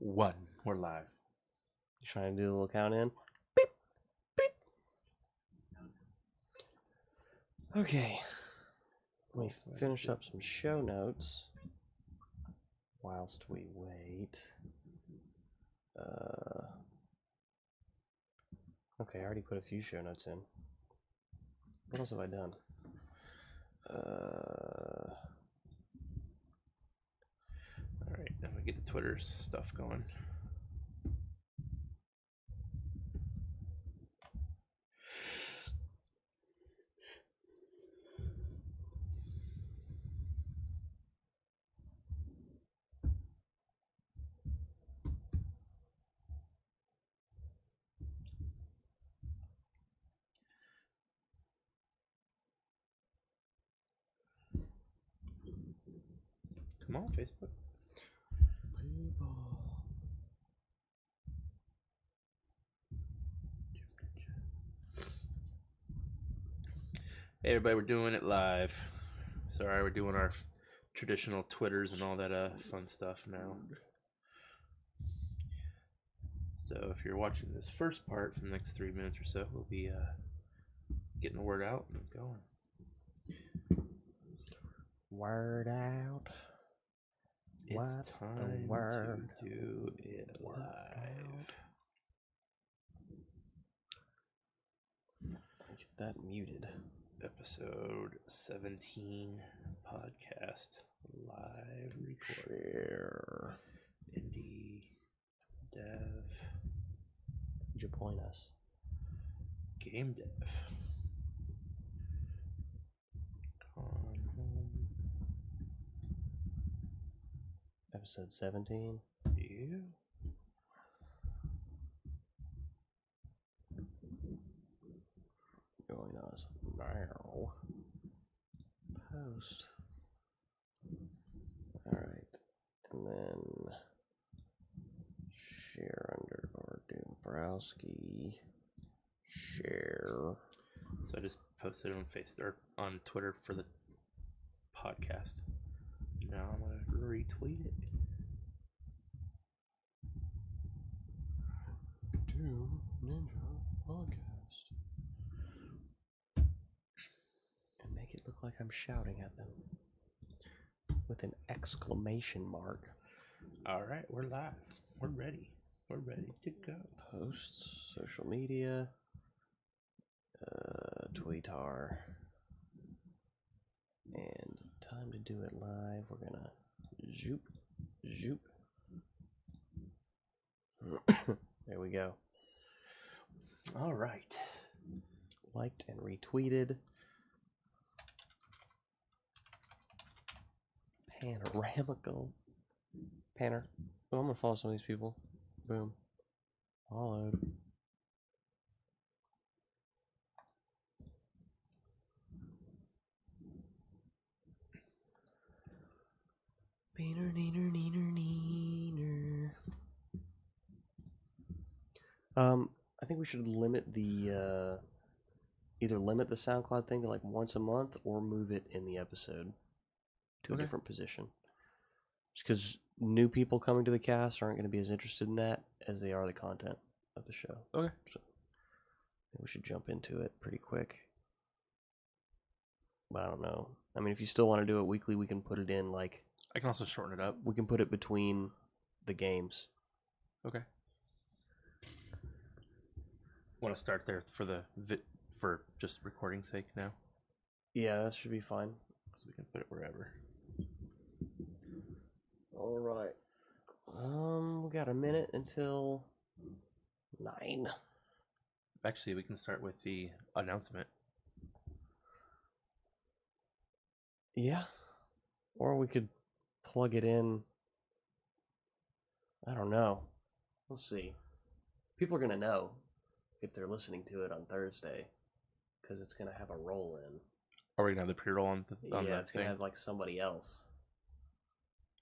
1. We're live. You trying to do a little count in? Okay. Let me finish up some show notes whilst we wait. Okay, I already put a few show notes in. What else have I done? Alright, now we get the Twitter's stuff going. Come on, Facebook. Hey everybody, we're doing it live. Sorry, we're doing our traditional Twitters and all that fun stuff now. So if you're watching this first part for the next 3 minutes or so, we'll be getting the word out and going. Word out. It's What's time the word? to do it live. Get that muted. Episode 17 podcast live record. Share. Indie dev. Join us. Game dev. Gone home. Episode 17. Yeah. Join us now. Post. Alright. And then share underscore Dombrowski. Share. So I just posted on Twitter for the podcast. Now I'm gonna retweet it. Doom Ninja Podcast. And make it look like I'm shouting at them. With an exclamation mark. Alright, we're live. We're ready. We're ready to go. Posts, social media, Tweetar. And time to do it live. We're gonna zoop. There we go. All right. Liked and retweeted. Panoramical. Panner. Oh, I'm gonna follow some of these people. Boom. Followed. Beaner, neener, neener, neener. I think we should limit the either limit the SoundCloud thing to like once a month or move it in the episode to a different position. Just because new people coming to the cast aren't going to be as interested in that as they are the content of the show. Okay. So I think we should jump into it pretty quick. But I don't know. I mean, if you still want to do it weekly, we can put it in like... I can also shorten it up. We can put it between the games. Okay. Want to start there for just recording sake now? Yeah, that should be fine. So we can put it wherever. All right. We got a minute until 9. Actually, we can start with the announcement. Yeah. Or we could plug it in. I don't know. We'll see. People are going to know if they're listening to it on Thursday because it's going to have a roll in. Are we going to have the pre-roll on yeah, it's going to have like somebody else.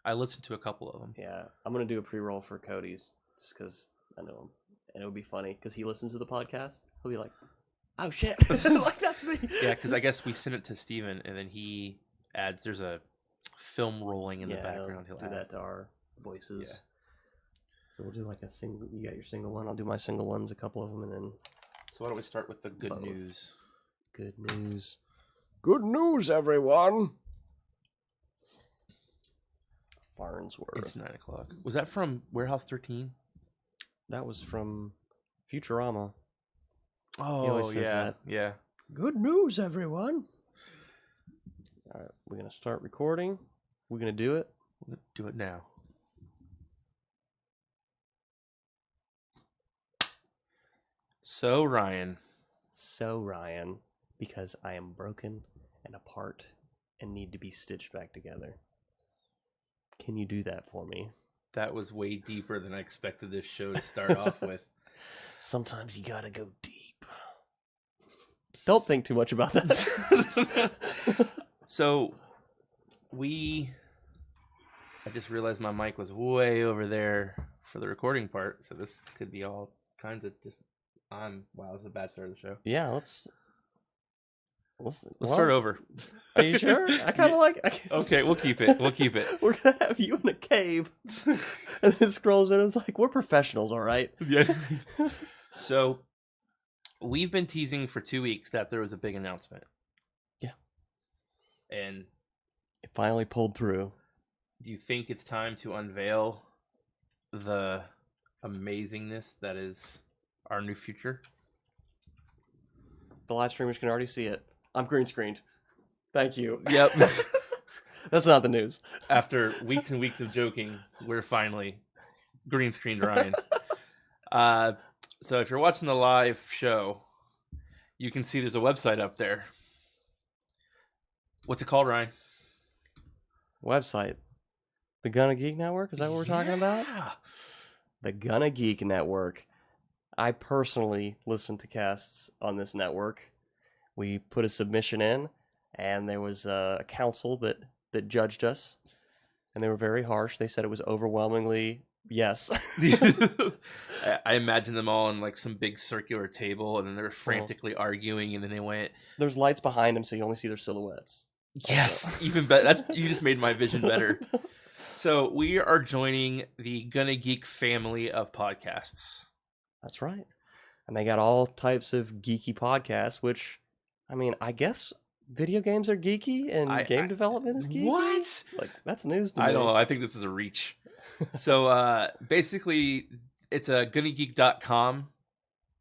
I listened to a couple of them. Yeah, I'm going to do a pre-roll for Cody's just because I know him. And it would be funny because he listens to the podcast. He'll be like, oh shit, like that's me. Yeah, because I guess we send it to Steven and then he adds, there's a film rolling in the background. He'll do that to our voices. Yeah. So we'll do like a single. You got your single one. I'll do my single ones, a couple of them, and then. So why don't we start with the good Both. news? Good news. Good news, everyone. Farnsworth. It's 9 o'clock. Was that from Warehouse 13? That was from Futurama. Oh, always says that. Yeah. Good news, everyone. All right, we're going to start recording. We're going to do it. Do it now. So, Ryan, because I am broken and apart and need to be stitched back together. Can you do that for me? that was way deeper than I expected this show to start off with. Sometimes you gotta go deep. Don't think too much about that. So, I just realized my mic was way over there for the recording part, so this could be all kinds of just, wow, this is a bad start of the show. Yeah, let's Start over. Are you sure? I kind of like. Okay, we'll keep it. We're gonna have you in a cave, and it scrolls in. It's like we're professionals, all right? Yeah. So, we've been teasing for 2 weeks that there was a big announcement. Yeah. And it finally pulled through. do you think it's time to unveil the amazingness that is our new future? The live streamers can already see it. I'm green screened. Thank you. Yep. That's not the news. After weeks and weeks of joking, we're finally green screened Ryan. So if you're watching the live show, you can see there's a website up there. What's it called, Ryan? Website. The Gonna Geek Network? Is that what we're talking about? Yeah. The Gonna Geek Network. I personally listen to casts on this network. We put a submission in, and there was a council that judged us, and they were very harsh. They said it was overwhelmingly yes. I imagine them all on like some big circular table, and then they're frantically arguing, and then they went. There's lights behind them, so you only see their silhouettes. Yes, even better. You just made my vision better. So we are joining the Gonna Geek family of podcasts. That's right. And they got all types of geeky podcasts, which, I mean, I guess video games are geeky and game development is geeky. What? Like, that's news to me. I don't know. I think this is a reach. So basically, it's a GonnaGeek.com.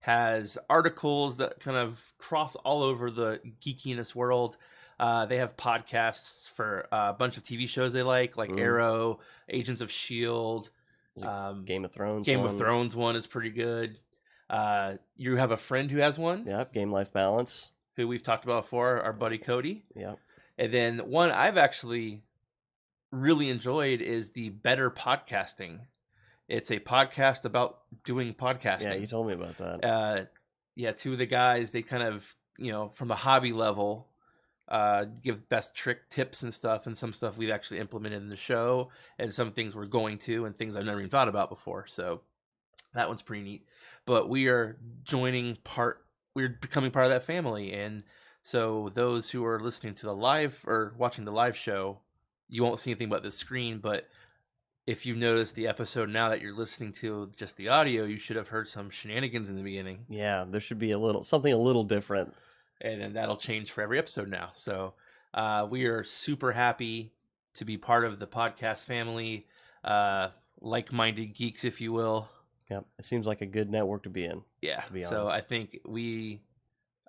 Has articles that kind of cross all over the geekiness world. They have podcasts for a bunch of TV shows they like Arrow, Agents of S.H.I.E.L.D., Game of Thrones. Game of Thrones one is pretty good. You have a friend who has one. Yep, Game Life Balance. Who we've talked about before, our buddy Cody. Yep. And then one I've actually really enjoyed is the Better Podcasting. It's a podcast about doing podcasting. Yeah, you told me about that. Yeah, two of the guys, they kind of, from the hobby level, give best trick tips and stuff, and some stuff we've actually implemented in the show, and some things we're going to, and things I've never even thought about before. So that one's pretty neat. But we are we're becoming part of that family, and so those who are listening to the live or watching the live show, you won't see anything but the screen, but if you notice the episode now that you're listening to just the audio, you should have heard some shenanigans in the beginning. Yeah, there should be something a little different. And then that'll change for every episode now. So we are super happy to be part of the podcast family, like-minded geeks, if you will. Yep, it seems like a good network to be in. Yeah, to be honest. So I think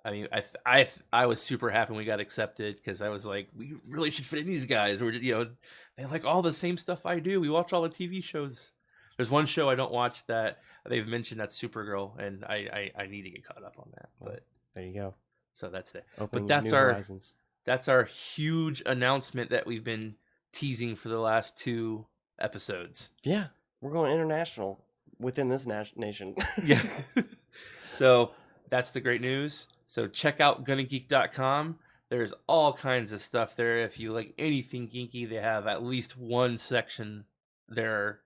I was super happy when we got accepted, because I was like, we really should fit in these guys. They like all the same stuff I do. We watch all the TV shows. There's one show I don't watch that they've mentioned, that's Supergirl, and I need to get caught up on that. But there you go. So that's it. Opening but that's new horizons. That's our huge announcement that we've been teasing for the last 2 episodes. Yeah, we're going international within this nation. Yeah. So that's the great news. So check out GonnaGeek.com. There's all kinds of stuff there. If you like anything geeky, they have at least one section there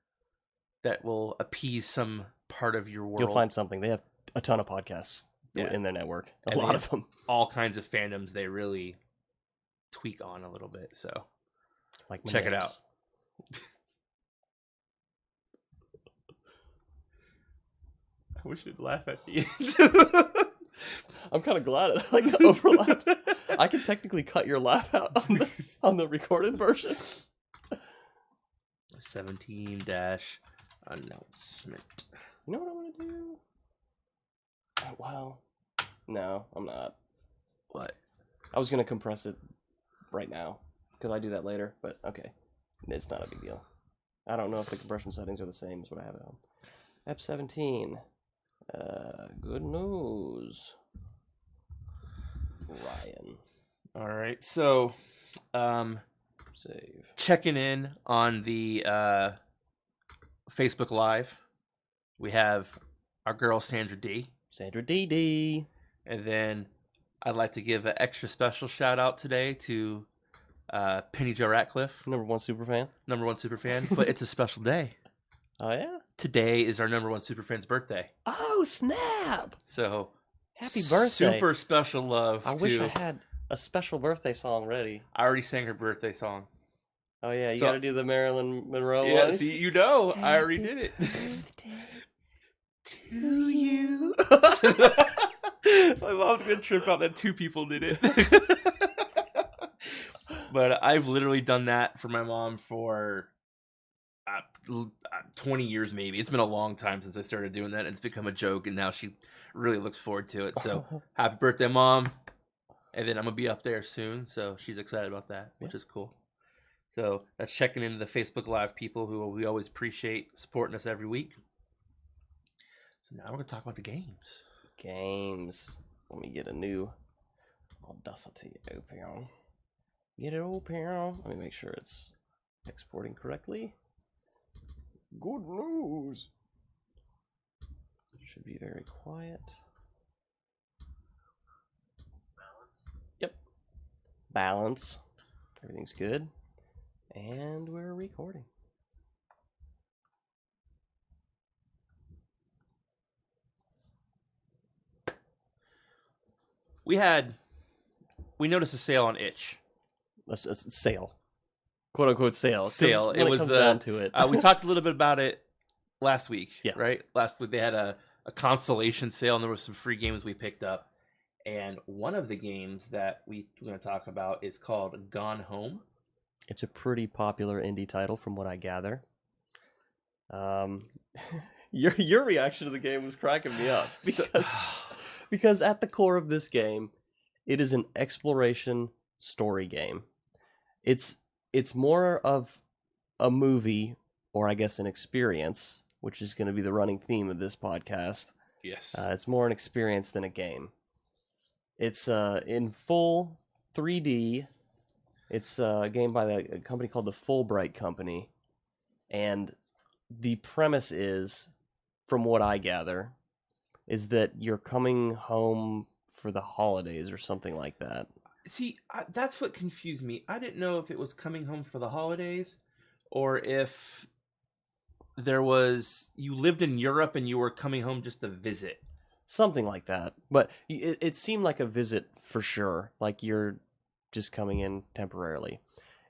that will appease some part of your world. You'll find something. They have a ton of podcasts in their network. A lot of them. All kinds of fandoms they really tweak on a little bit. So like check it out. We should laugh at the end. I'm kind of glad it like overlapped. I can technically cut your laugh out on the recorded version. 17- announcement. You know what I want to do? Oh, wow. No, I'm not. What? I was going to compress it right now because I do that later, but okay. It's not a big deal. I don't know if the compression settings are the same as what I have it on. F17. Good news. Ryan. All right, so Save. checking in on the Facebook Live, we have our girl Sandra D. Sandra DD. And then I'd like to give an extra special shout out today to Penny Jo Ratcliffe, #1 superfan. #1 superfan, but it's a special day. Oh, yeah? Today is our #1 superfan's birthday. Oh, snap! So, Happy birthday. Super special love. I wish I had a special birthday song ready. I already sang her birthday song. Oh, yeah, you So- got to do the Marilyn Monroe Yeah, one. see, you know, I already did it. Birthday To you. My mom's gonna trip out that 2 people did it. But I've literally done that for my mom for 20 years maybe. It's been a long time since I started doing that. It's become a joke, and now she really looks forward to it. So happy birthday, Mom. And then I'm gonna be up there soon, so she's excited about that, which is cool. So that's checking into the Facebook Live people who we always appreciate supporting us every week. So now we're gonna talk about the games. Games. Let me get a new Audacity open. Get it open. Let me make sure it's exporting correctly. Good news. Should be very quiet. Yep. Balance. Everything's good. And we're recording. We noticed a sale on Itch. A sale. "Quote unquote" sale. 'Cause Sale. when It was comes the down to it. We talked a little bit about it last week. Yeah. Right. Last week they had a consolation sale, and there was some free games we picked up. And one of the games that we're going to talk about is called Gone Home. It's a pretty popular indie title, from what I gather. Your reaction to the game was cracking me up because at the core of this game, it is an exploration story game. It's more of a movie, or I guess an experience, which is going to be the running theme of this podcast. Yes. It's more an experience than a game. It's in full 3D. It's a game by a company called the Fulbright Company. And the premise is, from what I gather, is that you're coming home for the holidays or something like that. See, that's what confused me. I didn't know if it was coming home for the holidays or if you lived in Europe and you were coming home just to visit. Something like that. But it seemed like a visit for sure. Like you're just coming in temporarily.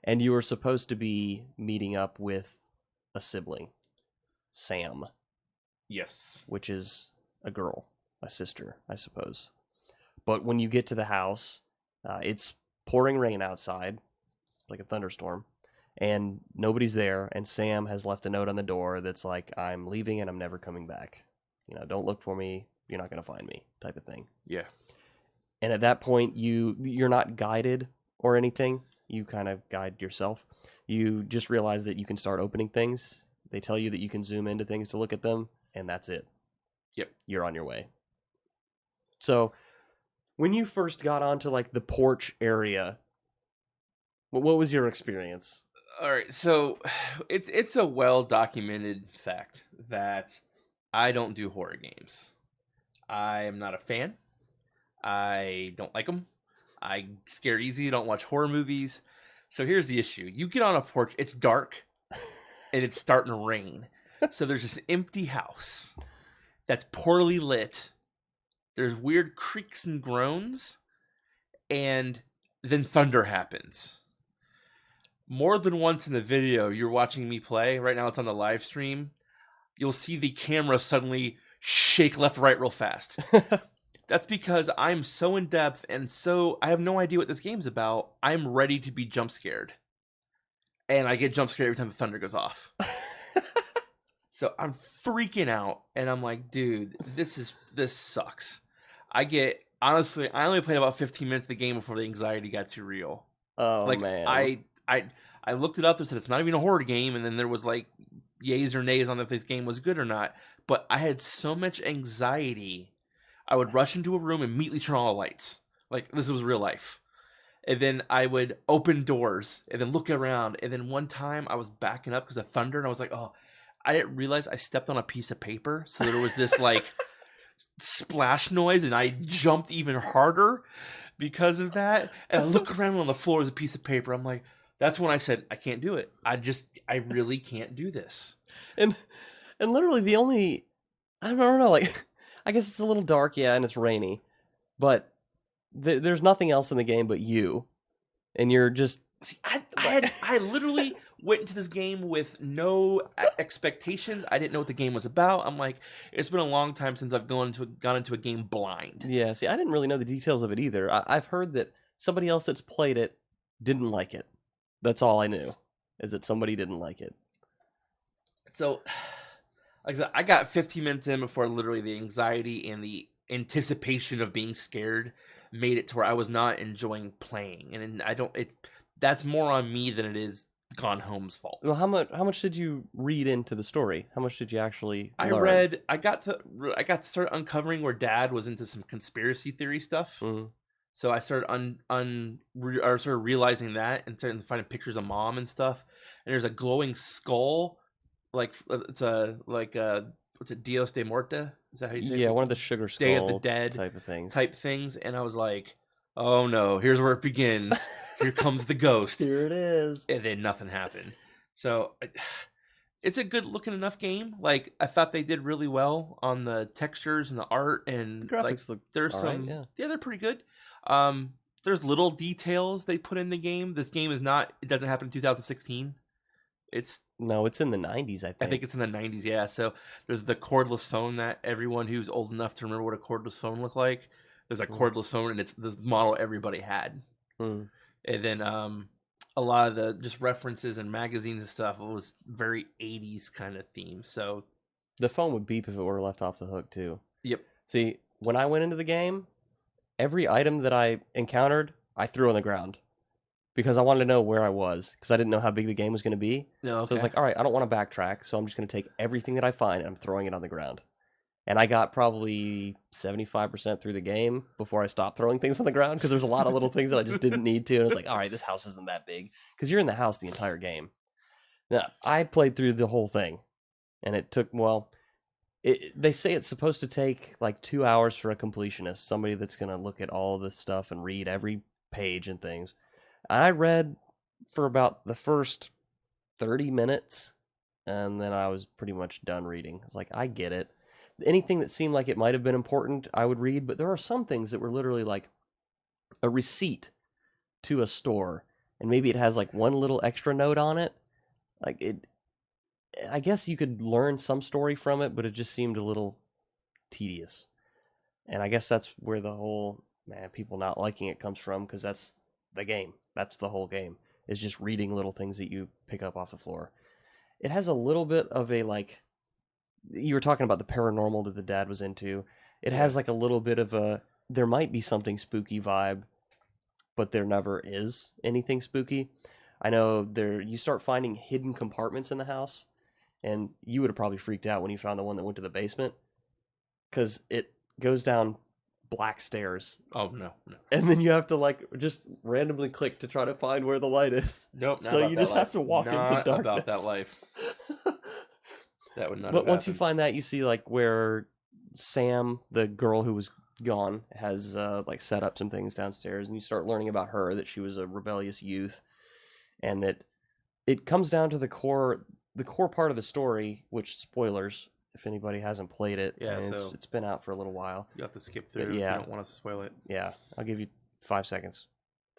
And you were supposed to be meeting up with a sibling, Sam. Yes. Which is a girl, a sister, I suppose. But when you get to the house, it's pouring rain outside, like a thunderstorm, and nobody's there, and Sam has left a note on the door that's like, "I'm leaving and I'm never coming back. Don't look for me, you're not going to find me," type of thing. Yeah. And at that point, you're not guided or anything. You kind of guide yourself. You just realize that you can start opening things. They tell you that you can zoom into things to look at them, and that's it. Yep. You're on your way. So, when you first got onto like the porch area, what was your experience? All right, so it's a well-documented fact that I don't do horror games. I am not a fan. I don't like them. I scare easy. Don't watch horror movies. So here's the issue. You get on a porch, it's dark, and it's starting to rain. So there's this empty house that's poorly lit. There's weird creaks and groans, and then thunder happens. More than once in the video you're watching me play, right now it's on the live stream, you'll see the camera suddenly shake left, right real fast. That's because I'm so in depth and so I have no idea what this game's about. I'm ready to be jump scared. And I get jump scared every time the thunder goes off. So I'm freaking out and I'm like, dude, this sucks. Honestly, I only played about 15 minutes of the game before the anxiety got too real. Oh Like man. I looked it up and said it's not even a horror game, and then there was like yays or nays on if this game was good or not. But I had so much anxiety, I would rush into a room and immediately turn on all the lights. Like this was real life. And then I would open doors and then look around. And then one time I was backing up because of thunder, and I was like, oh, I didn't realize I stepped on a piece of paper. So there was this like splash noise, and I jumped even harder because of that. And I look around on the floor as a piece of paper. I'm like, that's when I said, I can't do it. I really can't do this. And literally the only, I don't know, like, I guess it's a little dark, yeah, and it's rainy, but there's nothing else in the game but you, and you're just. See, I literally went into this game with no expectations. I didn't know what the game was about. I'm like, it's been a long time since I've gone into a game blind. Yeah, see, I didn't really know the details of it either. I've heard that somebody else that's played it didn't like it. That's all I knew, is that somebody didn't like it. So, like I said, I got 15 minutes in before literally the anxiety and the anticipation of being scared made it to where I was not enjoying playing. And that's more on me than it is Gone Home's fault. Well, how much did you read into the story? How much did you actually learn? I got to start uncovering where Dad was into some conspiracy theory stuff. Mm-hmm. So I started started realizing that and started finding pictures of Mom and stuff. And there's a glowing skull, like it's a what's it, Dios de Muerte? Is that how you say it? Yeah, one of the sugar skull Day of the Dead type things. And I was like, oh no, here's where it begins. Here comes the ghost. Here it is. And then nothing happened. So it's a good looking enough game. Like I thought they did really well on the textures and the art, and the graphics look there's some right, yeah, they're pretty good. There's little details they put in the game. This game it doesn't happen in 2016. It's in the 90s, I think. I think it's in the 90s, yeah. So there's the cordless phone that everyone who's old enough to remember what a cordless phone looked like. There's a cordless phone, and it's the model everybody had. Mm. And then a lot of the just references and magazines and stuff, it was very 80s kind of theme. So the phone would beep if it were left off the hook too. Yep. See, when I went into the game, every item that I encountered, I threw on the ground because I wanted to know where I was, because I didn't know how big the game was going to be. No, okay. So I was like, all right, I don't want to backtrack, so I'm just going to take everything that I find and I'm throwing it on the ground. And I got probably 75% through the game before I stopped throwing things on the ground, because there's a lot of little things that I just didn't need to. And I was like, all right, this house isn't that big, because you're in the house the entire game. Now, I played through the whole thing, and it took, they say it's supposed to take like 2 hours for a completionist, somebody that's going to look at all this stuff and read every page and things. I read for about the first 30 minutes, and then I was pretty much done reading. I was like, I get it. Anything that seemed like it might have been important, I would read, but there are some things that were literally like a receipt to a store, and maybe it has like one little extra note on it. Like it, I guess you could learn some story from it, but it just seemed a little tedious. And I guess that's where the whole, people not liking it comes from, because that's the game. That's the whole game, is just reading little things that you pick up off the floor. It has a little bit of a, like, you were talking about the paranormal that the dad was into. It has like a little bit of a, there might be something spooky vibe, but there never is anything spooky. I know you start finding hidden compartments in the house, and you would have probably freaked out when you found the one that went to the basement, because it goes down black stairs. Oh no. And then you have to like just randomly click to try to find where the light is. Nope. So you just have to walk into darkness. About that life. That would not. But once you find that, you see like where Sam, the girl who was gone, has like set up some things downstairs, and you start learning about her, that she was a rebellious youth, and that it comes down to the core part of the story, which, spoilers if anybody hasn't played it. Yeah, so it's been out for a little while. You have to skip through if you don't want us to spoil it. Yeah, I'll give you 5 seconds.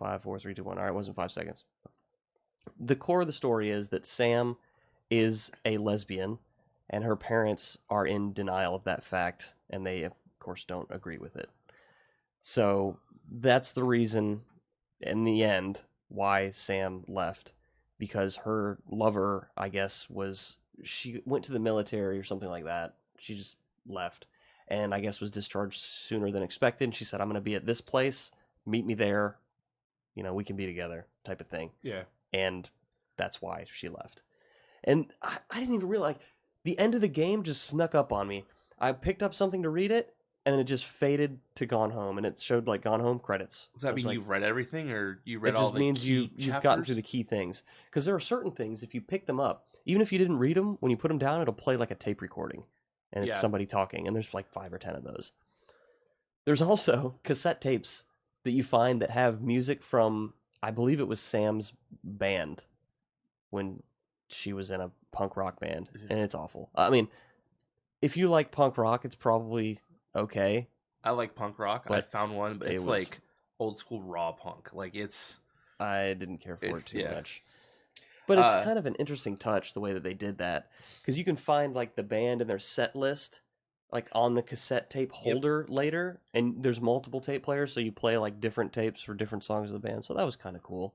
5, 4, 3, 2, 1. All right, it wasn't 5 seconds. The core of the story is that Sam is a lesbian, and her parents are in denial of that fact, and they, of course, don't agree with it. So that's the reason, in the end, why Sam left. Because her lover, I guess, she went to the military or something like that. She just left, and I guess was discharged sooner than expected. And she said, "I'm going to be at this place. Meet me there. We can be together," type of thing. Yeah. And that's why she left. And I didn't even realize, the end of the game just snuck up on me. I picked up something to read it, and then it just faded to Gone Home, and it showed like Gone Home credits. Does that mean like, you've read everything, or you read it all just the means key you've gotten through chapters? the key things. Because there are certain things, if you pick them up, even if you didn't read them, when you put them down, it'll play like a tape recording, and it's Yeah. somebody talking, and there's like 5 or 10 of those. There's also cassette tapes that you find that have music from, I believe it was Sam's band when she was in a punk rock band, and it's awful. I mean, if you like punk rock, it's probably okay. I like punk rock. I But found one, but it it's was- like old school raw punk. Like I didn't care for it too yeah. much. But it's kind of an interesting touch the way that they did that, because you can find like the band and their set list like on the cassette tape holder later, and there's multiple tape players, so you play like different tapes for different songs of the band. So that was kind of cool.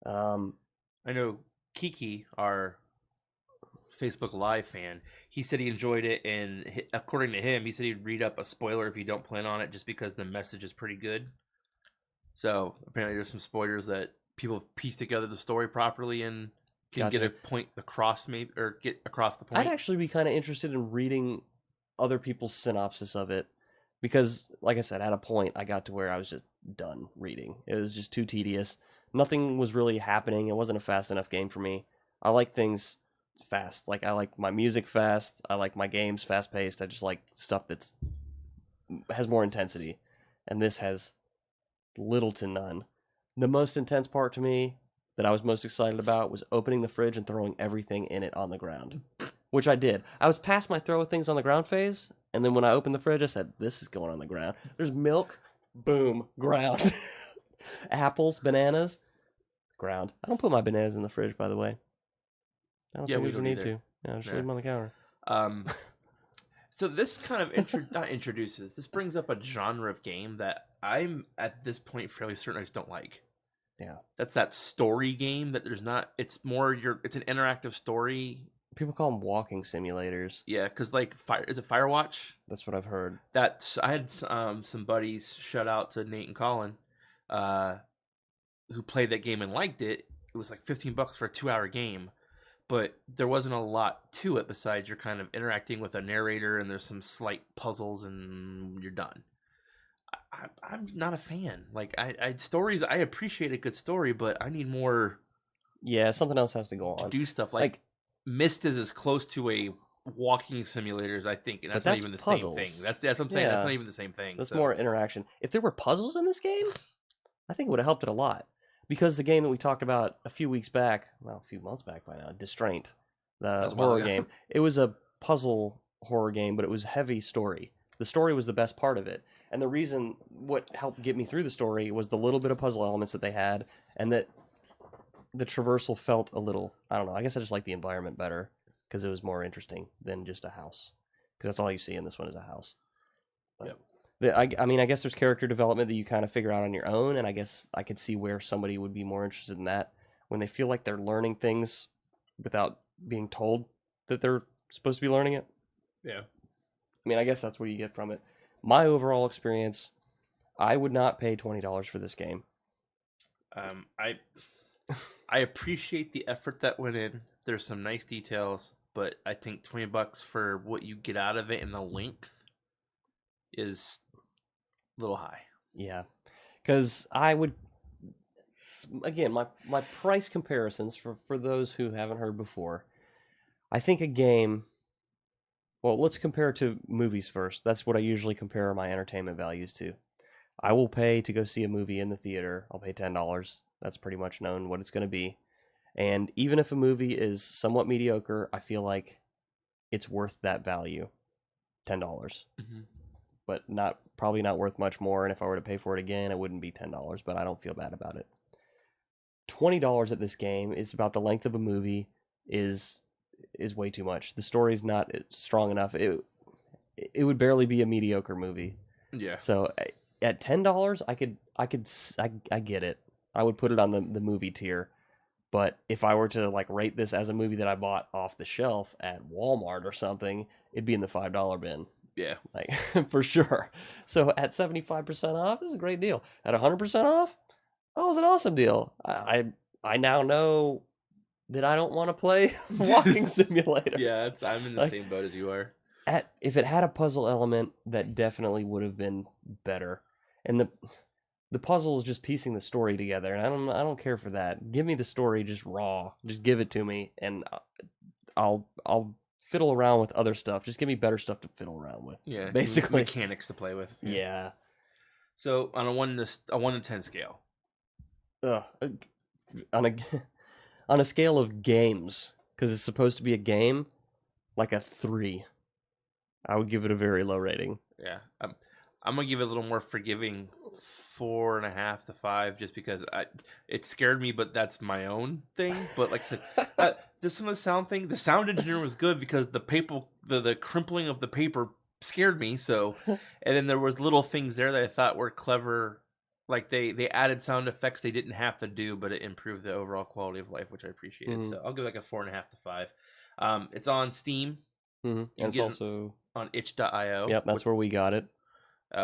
I know Kiki, our Facebook Live fan, he said he enjoyed it, and according to him, he said he'd read up a spoiler if you don't plan on it, just because the message is pretty good. So apparently, there's some spoilers that people have pieced together the story properly and can get a point across, maybe, or get across the point. I'd actually be kind of interested in reading other people's synopsis of it, because, like I said, at a point I got to where I was just done reading. It was just too tedious. Nothing was really happening. It wasn't a fast enough game for me. I like things fast. Like, I like my music fast. I like my games fast paced. I just like stuff that's has more intensity, and this has little to none. The most intense part to me that I was most excited about was opening the fridge and throwing everything in it on the ground, which I did. I was past my throw things on the ground phase, and then when I opened the fridge, I said, "This is going on the ground." There's milk, boom, ground. Apples, bananas, ground. I don't put my bananas in the fridge, by the way. I don't think we there's a don't need either. to. Yeah, just leave them on the counter. So this kind of not introduces. This brings up a genre of game that I'm at this point fairly certain I just don't like. Yeah, that's that story game that there's not. It's more it's an interactive story. People call them walking simulators. Yeah, because like is it Firewatch? That's what I've heard. I had some buddies. Shout out to Nate and Colin, who played that game and liked it. It was like $15 for a 2-hour game, but there wasn't a lot to it besides you're kind of interacting with a narrator and there's some slight puzzles and you're done. I'm not a fan. Like stories, I appreciate a good story, but I need more. Yeah, something else has to go on. Do stuff like Myst is as close to a walking simulator as I think, and that's not even the same thing. That's what I'm saying. That's not even the same thing. That's more interaction. If there were puzzles in this game, I think it would have helped it a lot. Because the game that we talked about a few months back by now, Distraint, the horror game, it was a puzzle horror game, but it was heavy story. The story was the best part of it. And the reason what helped get me through the story was the little bit of puzzle elements that they had, and that the traversal felt a little, I don't know, I guess I just like the environment better because it was more interesting than just a house. Because that's all you see in this one is a house. But I mean, I guess there's character development that you kind of figure out on your own, and I guess I could see where somebody would be more interested in that when they feel like they're learning things without being told that they're supposed to be learning it. Yeah. I mean, I guess that's what you get from it. My overall experience, I would not pay $20 for this game. I appreciate the effort that went in. There's some nice details, but I think $20 for what you get out of it and the length is a little high. Yeah, because I would, again, my price comparisons for those who haven't heard before. I think a game. Well, let's compare to movies first. That's what I usually compare my entertainment values to. I will pay to go see a movie in the theater. I'll pay $10. That's pretty much known what it's going to be. And even if a movie is somewhat mediocre, I feel like it's worth that value, $10. Mm-hmm. But probably not worth much more. And if I were to pay for it again, it wouldn't be $10. But I don't feel bad about it. $20 at this game is about the length of a movie. Is is way too much. The story's not strong enough. It would barely be a mediocre movie. Yeah. So at $10, I get it. I would put it on the movie tier. But if I were to like rate this as a movie that I bought off the shelf at Walmart or something, it'd be in the $5 bin. Yeah. Like for sure. So at 75% off, this is a great deal. At 100% off, oh, it's an awesome deal. I now know that I don't want to play walking simulators. Yeah, I'm in the Like, same boat as you are. if it had a puzzle element, that definitely would have been better. And the puzzle is just piecing the story together, and I don't care for that. Give me the story just raw. Just give it to me, and I'll fiddle around with other stuff. Just give me better stuff to fiddle around with. Yeah, basically mechanics to play with. Yeah. So on a 1 to 10 scale, Ugh. On a on a scale of games, because it's supposed to be a game, like a 3. I would give it a very low rating. yeah, I'm gonna give it a little more forgiving, 4.5 to 5, just because it scared me, but that's my own thing. But like I said, this one, the sound thing, the sound engineer was good because the crimpling of the paper scared me. So, and then there was little things there that I thought were clever. Like they added sound effects they didn't have to do, but it improved the overall quality of life, which I appreciated. Mhm. So I'll give it like a 4.5 to 5. It's on Steam. And it's also on itch.io. Yep, that's where we got it.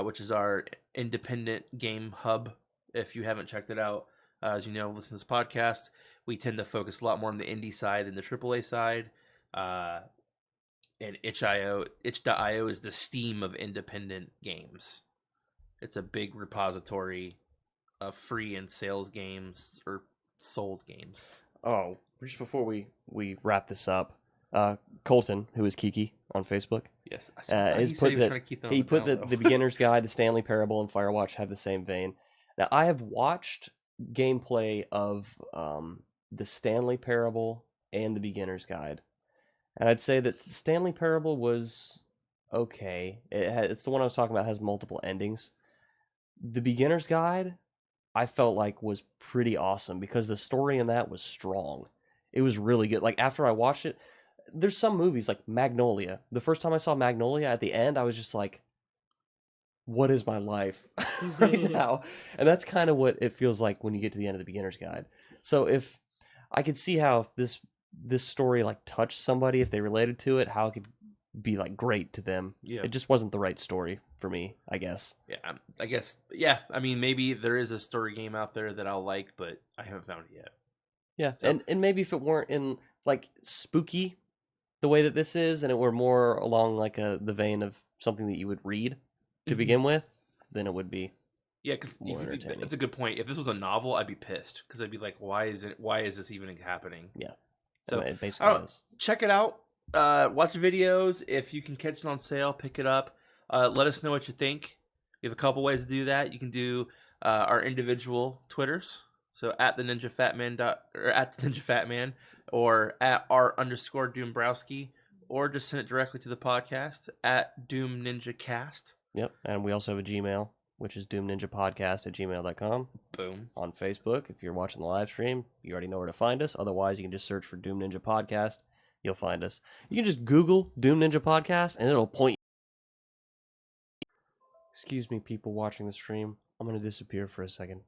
Which is our independent game hub. If you haven't checked it out, as you know, listen to this podcast, we tend to focus a lot more on the indie side than the AAA side. And itch.io is the Steam of independent games. It's a big repository of free and sales games or sold games. Oh, just before we wrap this up, Colton, who is Geeky on Facebook, yes, he put the Beginner's Guide, the Stanley Parable, and Firewatch have the same vein. Now, I have watched gameplay of the Stanley Parable and the Beginner's Guide, and I'd say that the Stanley Parable was okay. It's the one I was talking about. Has multiple endings. The Beginner's Guide, I felt like was pretty awesome because the story in that was strong. It was really good. Like after I watched it, there's some movies like Magnolia. The first time I saw Magnolia at the end, I was just like, what is my life right now? And that's kind of what it feels like when you get to the end of the Beginner's Guide. So if I could see how this story like touched somebody, if they related to it, how it could be like great to them. Yeah. It just wasn't the right story for me, I guess. Yeah, I guess. Yeah, I mean, maybe there is a story game out there that I'll like, but I haven't found it yet. Yeah, so, and maybe if it weren't in like spooky the way that this is, and it were more along like the vein of something that you would read to begin with, then it would be. Yeah, because that's a good point. If this was a novel, I'd be pissed because I'd be like, why is this even happening? Yeah. So it basically is. Check it out. Watch videos. If you can catch it on sale, pick it up. Let us know what you think. We have a couple ways to do that. You can do our individual Twitters. So at the Ninja Fatman or at the Ninja Fatman or at @R_Doombrowski, or just send it directly to the podcast at Doom Ninja Cast. Yep, and we also have a Gmail, which is doomninjapodcast@gmail.com. Boom. On Facebook, if you're watching the live stream, you already know where to find us. Otherwise, you can just search for Doom Ninja Podcast. You'll find us. You can just Google Doom Ninja Podcast, and it'll point. Excuse me, people watching the stream. I'm going to disappear for a second.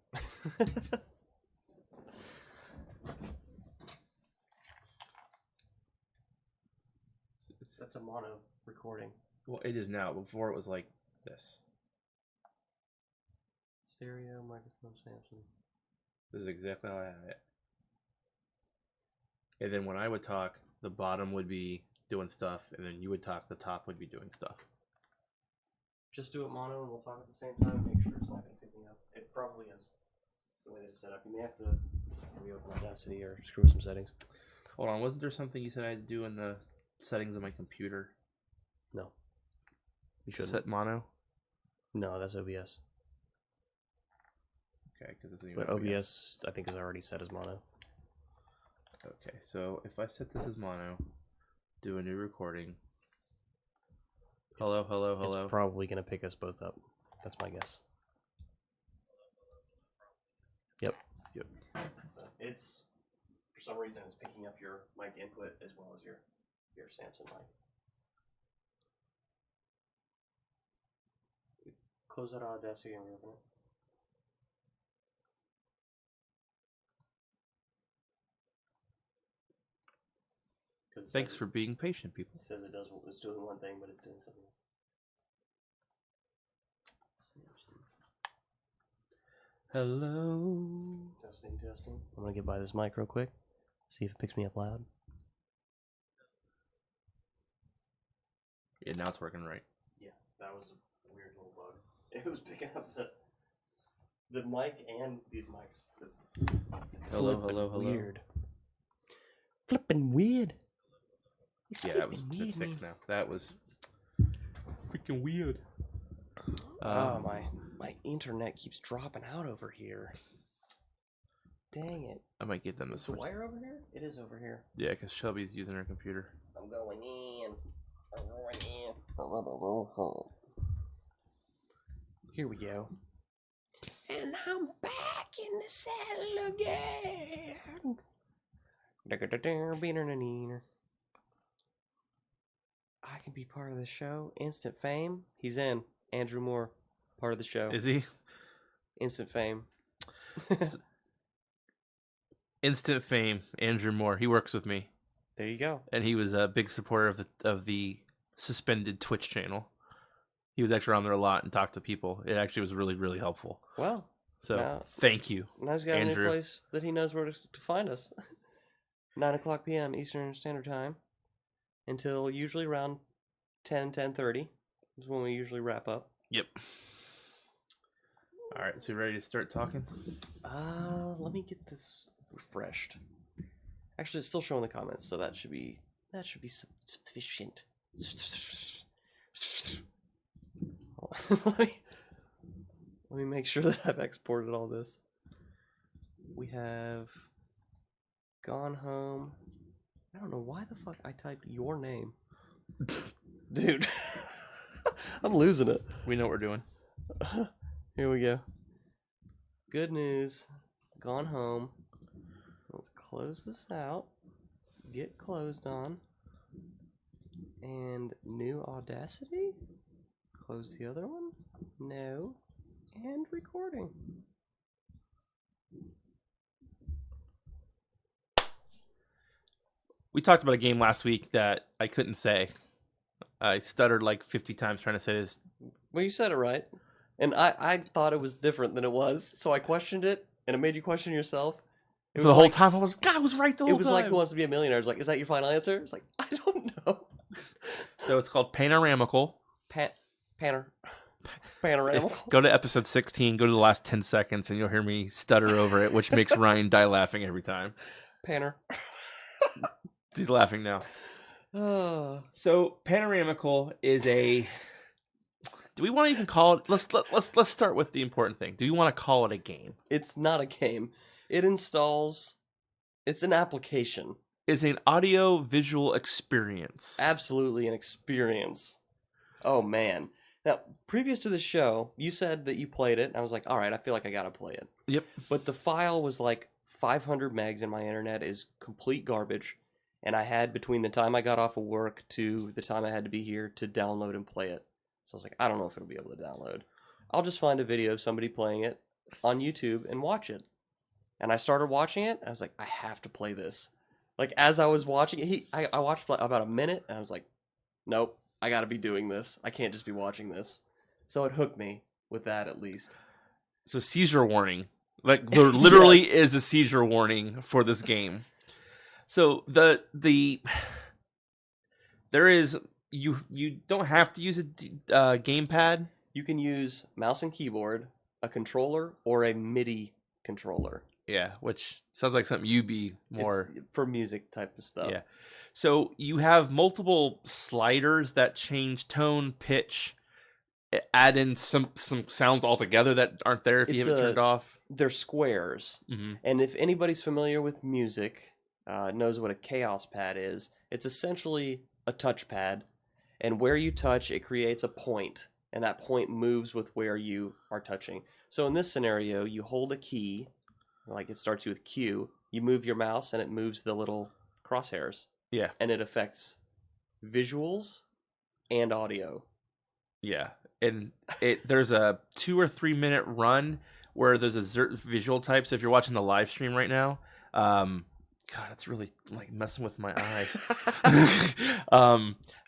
That's a mono recording. Well, it is now. Before it was like this. Stereo, microphone, Samsung. This is exactly how I have it. And then when I would talk, the bottom would be doing stuff, and then you would talk, the top would be doing stuff. Just do it mono, and we'll talk at the same time. Make sure it's not going to pick me up. It probably is. The way that it's set up. You may have to reopen Audacity or screw with some settings. Hold on, wasn't there something you said I had to do in the settings of my computer? No. You shouldn't. Set mono? No, that's OBS. Okay, because it's but OBS, I think, is already set as mono. Okay, so if I set this as mono, do a new recording. Hello, hello, hello. It's probably going to pick us both up. That's my guess. Yep. It's, for some reason, it's picking up your mic input as well as your Here, Samson, Mike. Close that Audacity and reopen it. Thanks for being patient, people. It says it's doing one thing, but it's doing something else. Hello. Testing. I'm gonna get by this mic real quick. See if it picks me up loud. Yeah, now it's working right. Yeah, that was a weird little bug. It was picking up the mic and these mics. Hello. Weird. Flipping weird. It's fixed now. That was freaking weird. My internet keeps dropping out over here. Dang it. I might get them to Is the switch. wire over here? It is over here. Yeah, because Shelby's using her computer. I'm going in. Here we go. And I'm back in the saddle again. I can be part of the show. Instant fame. He's in. Andrew Moore, part of the show. Is he? Instant fame. Instant fame. Andrew Moore. He works with me. There you go. And he was a big supporter of the suspended Twitch channel. He was actually on there a lot and talked to people. It actually was really, really helpful. Well, so thank you. Now he's got a new place that he knows where to find us. 9:00 p.m. Eastern Standard Time until usually around 10:30 is when we usually wrap up. Yep. All right, so you ready to start talking? Let me get this refreshed. Actually, it's still showing the comments, so that should be sufficient. Let me make sure that I've exported all this. We have gone home. I don't know why the fuck I typed your name. Dude. I'm losing it. We know what we're doing. Here we go. Good news. Gone home. Let's close this out. Get closed on. And new Audacity. Close the other one. No. And recording. We talked about a game last week that I couldn't say. I stuttered like 50 times trying to say this. Well, you said it right. And I thought it was different than it was, so I questioned it, and it made you question yourself. So the whole time I was right the whole time. It was like Who Wants to Be a Millionaire. It was like, is that your final answer? It's like, I don't know. So it's called Panoramical. Panoramical. Go to episode 16, go to the last 10 seconds, and you'll hear me stutter over it, which makes Ryan die laughing every time. He's laughing now. So Panoramical is a... Do we want to even call it... Let's start with the important thing. Do you want to call it a game? It's not a game. It installs... It's an application. It's an audio-visual experience. Absolutely an experience. Oh, man. Now, previous to the show, you said that you played it. And I was like, all right, I feel like I got to play it. Yep. But the file was like 500 megs and my internet is complete garbage. And I had, between the time I got off of work to the time I had to be here, to download and play it. So I was like, I don't know if it'll be able to download. I'll just find a video of somebody playing it on YouTube and watch it. And I started watching it, and I was like, I have to play this. Like, as I was watching it, I watched about a minute, and I was like, nope, I gotta be doing this. I can't just be watching this. So it hooked me with that, at least. So seizure warning. Like, there literally Yes. is a seizure warning for this game. So there is... You don't have to use a gamepad. You can use mouse and keyboard, a controller, or a MIDI controller. Yeah, which sounds like something you'd be more... It's for music type of stuff. Yeah. So you have multiple sliders that change tone, pitch, add in some sounds altogether that aren't there if you have it turned off. They're squares. Mm-hmm. And if anybody's familiar with music, knows what a chaos pad is, it's essentially a touchpad. And where you touch, it creates a point. And that point moves with where you are touching. So in this scenario, you hold a key, like it starts with Q. You move your mouse, and it moves the little crosshairs. Yeah. And it affects visuals and audio. Yeah, and there's a 2 or 3 minute run where there's a certain visual type. So if you're watching the live stream right now, God, it's really like messing with my eyes.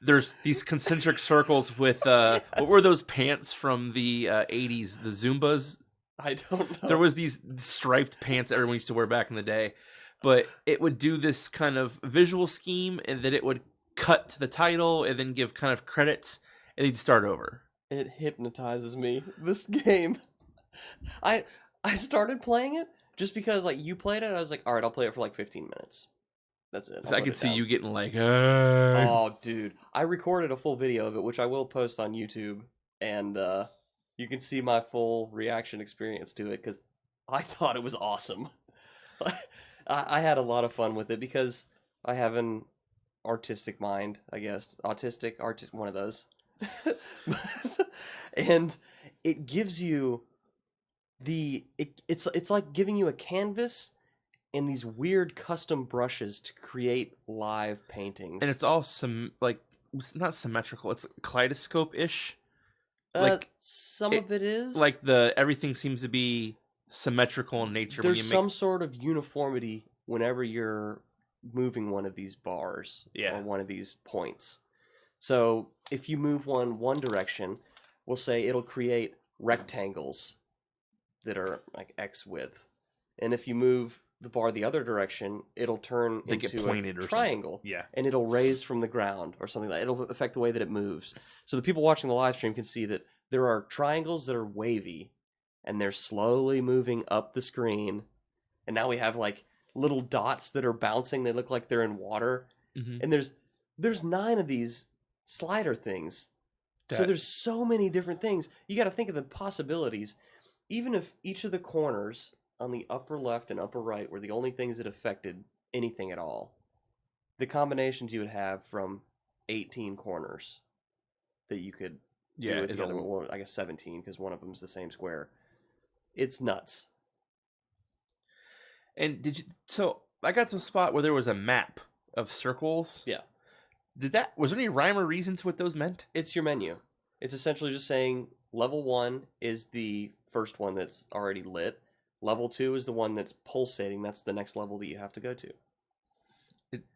There's these concentric circles with Yes. what were those pants from the 80s, the Zumbas? I don't know. There was these striped pants everyone used to wear back in the day, but it would do this kind of visual scheme, and then it would cut to the title, and then give kind of credits, and they'd start over. It hypnotizes me. This game. I I started playing it just because like you played it. I was like, all right, I'll play it for like 15 minutes. That's it. So I'll I put could it see down. you getting like, Oh, dude. I recorded a full video of it, which I will post on YouTube, and you can see my full reaction experience to it because I thought it was awesome. I had a lot of fun with it because I have an artistic mind, I guess. One of those. And it gives you it's like giving you a canvas and these weird custom brushes to create live paintings. and it's all it's not symmetrical. It's kaleidoscope ish. Like Some it, of it is like the everything seems to be symmetrical in nature when there's you make. some sort of uniformity whenever you're moving one of these bars Yeah. or one of these points. So if you move one direction, we'll say it'll create rectangles that are like X width. And if you move the bar the other direction, it'll turn They get into pointed a or triangle. something. Yeah. And it'll raise from the ground or something like that. It'll affect the way that it moves. So the people watching the live stream can see that there are triangles that are wavy and they're slowly moving up the screen. And now we have like little dots that are bouncing. They look like they're in water. Mm-hmm. And there's 9 of these slider things. So there's so many different things. You got to think of the possibilities. Even if each of the corners on the upper left and upper right were the only things that affected anything at all, the combinations you would have from 18 corners that you could do with the other one. Well, I guess 17 because one of them's the same square. It's nuts. And so I got to a spot where there was a map of circles. Yeah. Was there any rhyme or reason to what those meant? It's your menu. It's essentially just saying level 1 is the first one that's already lit. Level 2 is the one that's pulsating. That's the next level that you have to go to.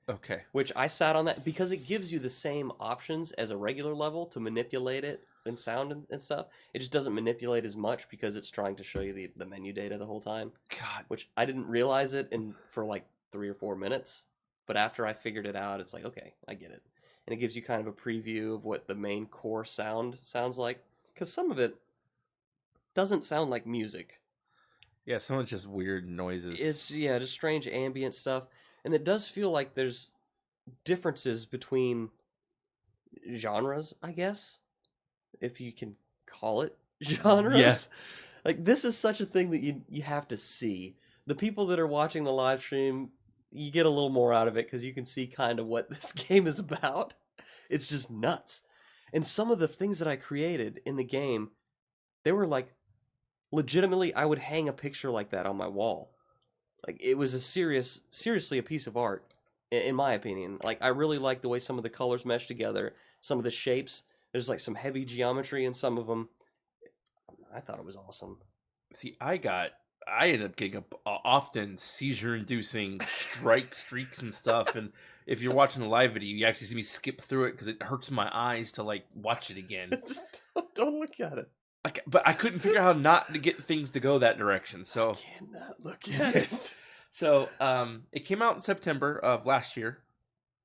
Okay. Which I sat on that because it gives you the same options as a regular level to manipulate it and sound and stuff. It just doesn't manipulate as much because it's trying to show you the menu data the whole time. God. Which I didn't realize it for like 3 or 4 minutes. But after I figured it out, it's like, okay, I get it. And it gives you kind of a preview of what the main core sound sounds like. Because some of it doesn't sound like music. Yeah, some of it's just weird noises. It's, yeah, just strange ambient stuff. And it does feel like there's differences between genres, I guess. If you can call it genres. Yeah. Like, this is such a thing that you have to see. The people that are watching the live stream, you get a little more out of it because you can see kind of what this game is about. It's just nuts. And some of the things that I created in the game, they were like, legitimately, I would hang a picture like that on my wall. Like, it was seriously a piece of art, in my opinion. Like, I really like the way some of the colors mesh together, some of the shapes. There's like some heavy geometry in some of them. I thought it was awesome. See, I ended up getting often seizure-inducing streaks and stuff. And if you're watching the live video, you actually see me skip through it because it hurts my eyes to like watch it again. Just don't look at it. Like, but I couldn't figure out how not to get things to go that direction. So I cannot look at it. So it came out in September of last year.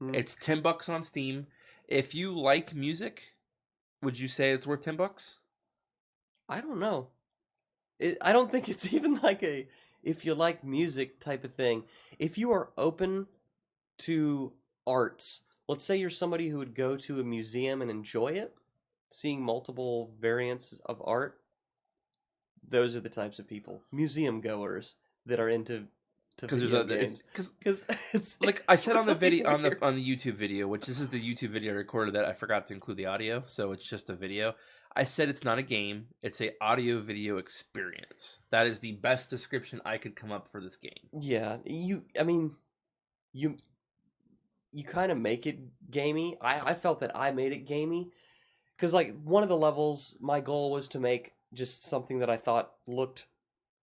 It's $10 on Steam. If you like music, would you say it's worth $10? I don't know. I don't think it's even like a if you like music type of thing. If you are open to arts, let's say you're somebody who would go to a museum and enjoy it, seeing multiple variants of art, those are the types of people, museum goers that are into video games. Because it's like I said on the really video weird. on the YouTube video, which this is the YouTube video I recorded that I forgot to include the audio, so it's just a video. I said it's not a game; it's a audio video experience. That is the best description I could come up for this game. Yeah, you kind of make it gamey. I felt that I made it gamey because like one of the levels, my goal was to make just something that I thought looked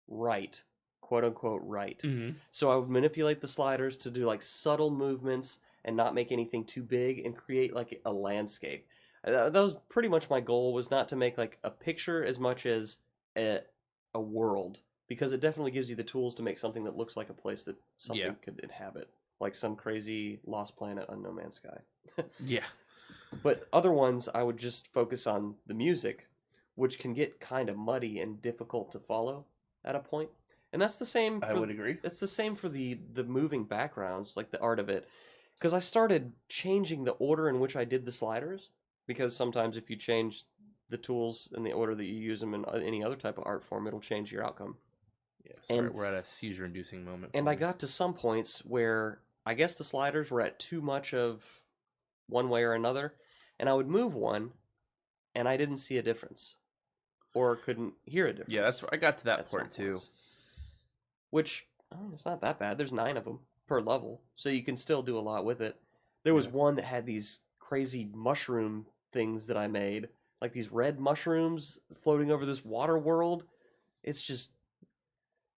right, quote unquote right. Mm-hmm. So I would manipulate the sliders to do like subtle movements and not make anything too big and create like a landscape. That was pretty much my goal, was not to make like a picture as much as a, a world, because it definitely gives you the tools to make something that looks like a place that Yeah. something could inhabit, like some crazy lost planet, unknown man's sky. Yeah. But other ones, I would just focus on the music, which can get kind of muddy and difficult to follow at a point. And that's the same I for would agree. it's the same for the moving backgrounds, like the art of it. Because I started changing the order in which I did the sliders, because sometimes if you change the tools in the order that you use them in any other type of art form, it'll change your outcome. Yeah, sorry, And we're at a seizure-inducing moment. and For I me. got to some points where I guess the sliders were at too much of one way or another, and I would move one and I didn't see a difference or couldn't hear a Yeah, difference I got to that at some part too. points. Which, I mean, it's not that bad. There's 9 of them per level, so you can still do a lot with it. There was Yeah. one that had these crazy mushroom things that I made, like these red mushrooms floating over this water world. It's just,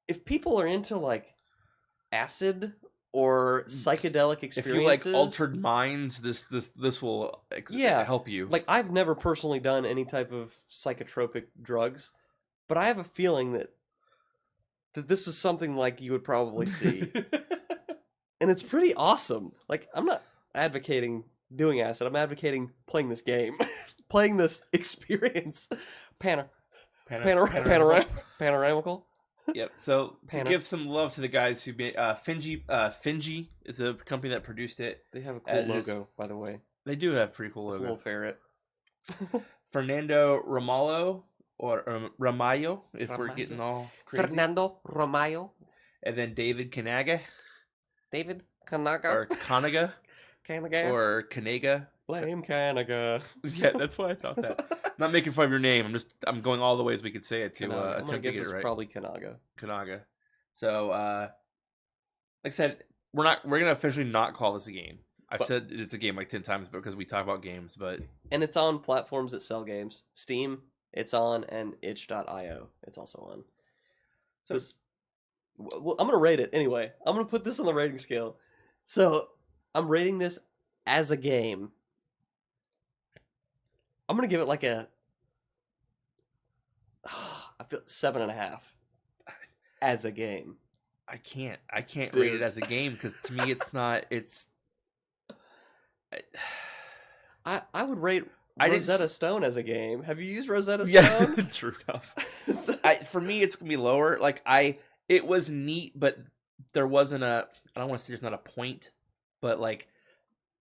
if people are into like acid or psychedelic If you like experiences, altered minds, this will yeah, help you. like I've never personally done any type of psychotropic drugs, but I have a feeling that this is something like you would probably see. And it's pretty awesome. Like, I'm not advocating doing acid. I'm advocating playing this game, playing this experience. Panoramical. Panoramical. Yep. So to Panor- give some love to the guys who made Finji is a company that produced it. They have a cool Just- logo, by the way. They do have a pretty cool It's a logo. little ferret. Fernando Ramallo or Ramayo, if we're Ramallo. getting all crazy. Fernando Romayo. And then David Kanaga David Kanaga. or Kanaga Kanaga. or Kanaga. Blame Kanaga. Yeah, that's why I thought that. I'm not making fun of your name. I'm going all the ways we could say it to Kanaga. I'm gonna attempt to guess get it's it right. probably Kanaga. Kanaga. So, like I said, we're gonna officially not call this a game. I've said it's a game like 10 times because we talk about games, but And it's on platforms that sell games. Steam, it's on, and itch.io, it's also on. so Well, I'm gonna rate it anyway. I'm gonna put this on the rating scale. So I'm rating this as a game. I'm gonna give it like a I feel 7.5 as a game. I can't rate Dude. it as a game because to me it's not. I would rate I didn't Rosetta Stone as a game. Have you used Rosetta Yeah, Stone? true enough. For me, it's gonna be lower. Like it was neat, but there wasn't a. I don't want to say there's not a point, but like,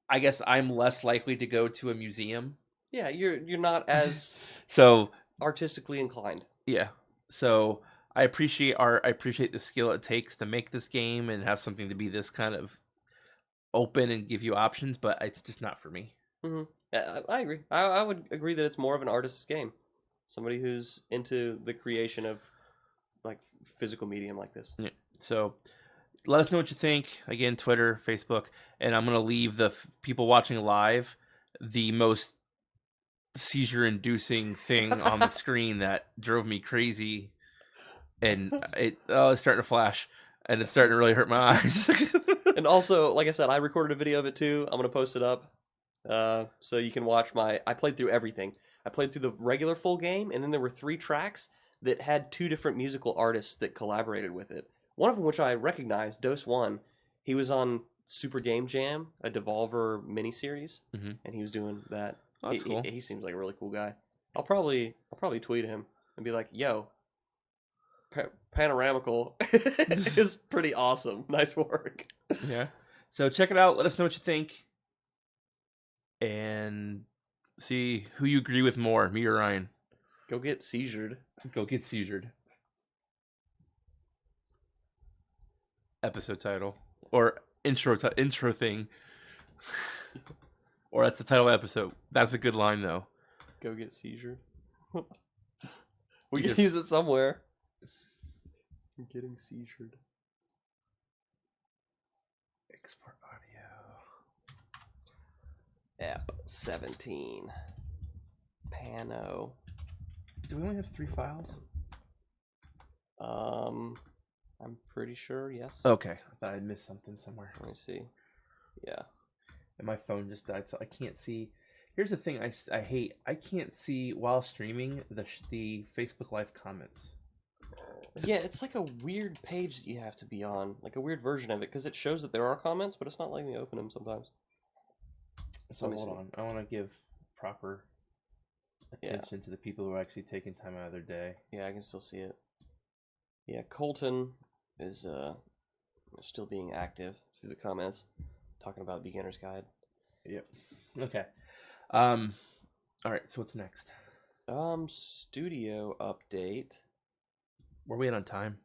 I guess I'm less likely to go to a museum. Yeah, you're not as So artistically inclined. yeah, so I appreciate the skill it takes to make this game and have something to be this kind of open and give you options, but it's just not for me. Mm-hmm. Yeah, I agree. I would agree that it's more of an artist's game. Somebody who's into the creation of like physical medium like this. Yeah. So let us know what you think. Again, Twitter, Facebook, and I'm gonna leave the people watching live the most seizure-inducing thing on the screen that drove me crazy, and it's starting to flash, and it's starting to really hurt my eyes. And also, like I said, I recorded a video of it too. I'm gonna post it up, so you can watch I played through everything. I played through the regular full game, and then there were 3 tracks that had 2 different musical artists that collaborated with it. One of them, which I recognized, Dose One, he was on Super Game Jam, a Devolver miniseries, and he was doing that. Oh, that's cool. He seems like a really cool guy. I'll probably tweet him and be like, "Yo, Panoramical is pretty awesome. Nice work." Yeah. So check it out. Let us know what you think, and see who you agree with more, me or Ryan. Go get seizured. Go get seizured. Episode title or intro thing, or that's the title of the episode. That's a good line though. Go get seizured. We can use it somewhere. I'm getting seizured. Export audio. Ep 17. Pano. Do we only have 3 files? I'm pretty sure, yes. Okay, I thought I'd missed something somewhere. Let me see. Yeah. And my phone just died, so I can't see. Here's the thing I hate. I can't see while streaming the Facebook Live comments. Yeah, it's like a weird page that you have to be on, like a weird version of it, because it shows that there are comments, but it's not letting me open them sometimes. So hold on. I want to give proper attention to the people who are actually taking time out of their day. Yeah, I can still see it. Yeah, Colton is still being active through the comments, talking about beginner's guide. Yep. Okay. All right. So what's next? Studio update. Where are we at on time?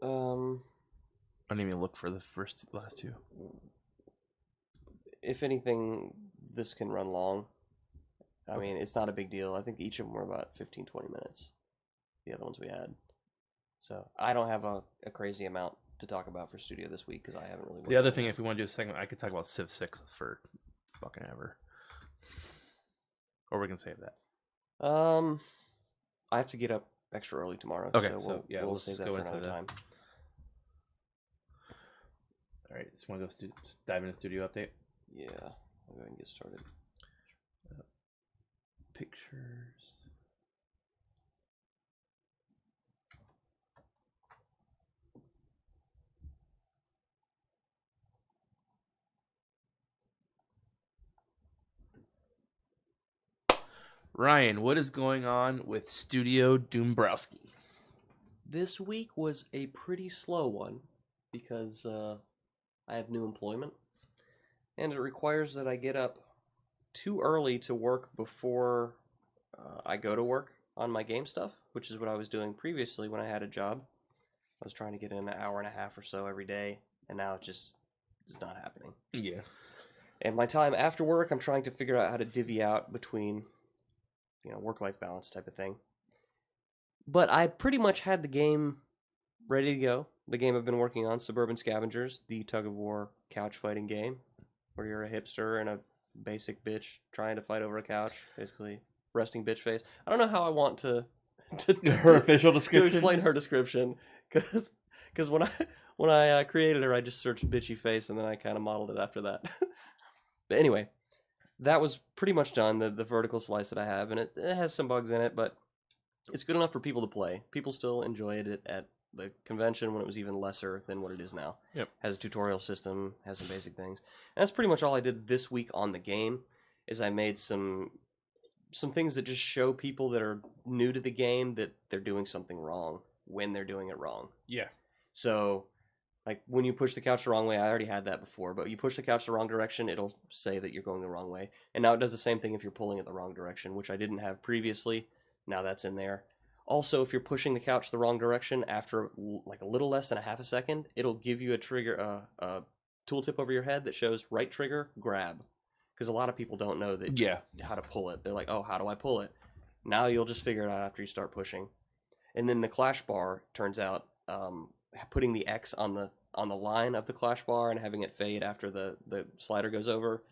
I I didn't even look for the last 2. If anything, this can run long. I mean, it's not a big deal. I think each of them were about 15, 20 minutes. The other ones we had. So I don't have a crazy amount to talk about for studio this week because I haven't really worked. The other thing, if we want to do a segment, I could talk about Civ 6 for fucking ever. Or we can save that. I have to get up extra early tomorrow. Okay, so we'll save that for another time. All right, just want to go just dive into studio update. Yeah, I'll go ahead and get started. Pictures. Ryan, what is going on with Studio Doombrowski? This week was a pretty slow one because I have new employment, and it requires that I get up too early to work before I go to work on my game stuff, which is what I was doing previously when I had a job. I was trying to get in an hour and a half or so every day, and now it's not happening. Yeah. And my time after work, I'm trying to figure out how to divvy out between, work-life balance type of thing. But I pretty much had the game ready to go. The game I've been working on, Suburban Scavengers, the tug-of-war couch fighting game, where you're a hipster and a basic bitch trying to fight over a couch, basically resting bitch face. I don't know how I want to her official description to explain her description, because when I created her, I just searched bitchy face and then I kind of modeled it after that. But anyway, that was pretty much done. The vertical slice that I have, and it has some bugs in it, but it's good enough for people to play. People still enjoyed it at the convention when it was even lesser than what it is now. Yep. Has a tutorial system, has some basic things. And that's pretty much all I did this week on the game, is I made some things that just show people that are new to the game that they're doing something wrong when they're doing it wrong. Yeah. So, like, when you push the couch the wrong way, I already had that before, but you push the couch the wrong direction, it'll say that you're going the wrong way. And now it does the same thing if you're pulling it the wrong direction, which I didn't have previously. Now that's in there. Also, if you're pushing the couch the wrong direction after like a little less than a half a second, it'll give you a trigger, a tooltip over your head that shows right trigger, grab. Because a lot of people don't know that how to pull it. They're like, oh, how do I pull it? Now you'll just figure it out after you start pushing. And then the clash bar, turns out, putting the X on the line of the clash bar and having it fade after the slider goes over,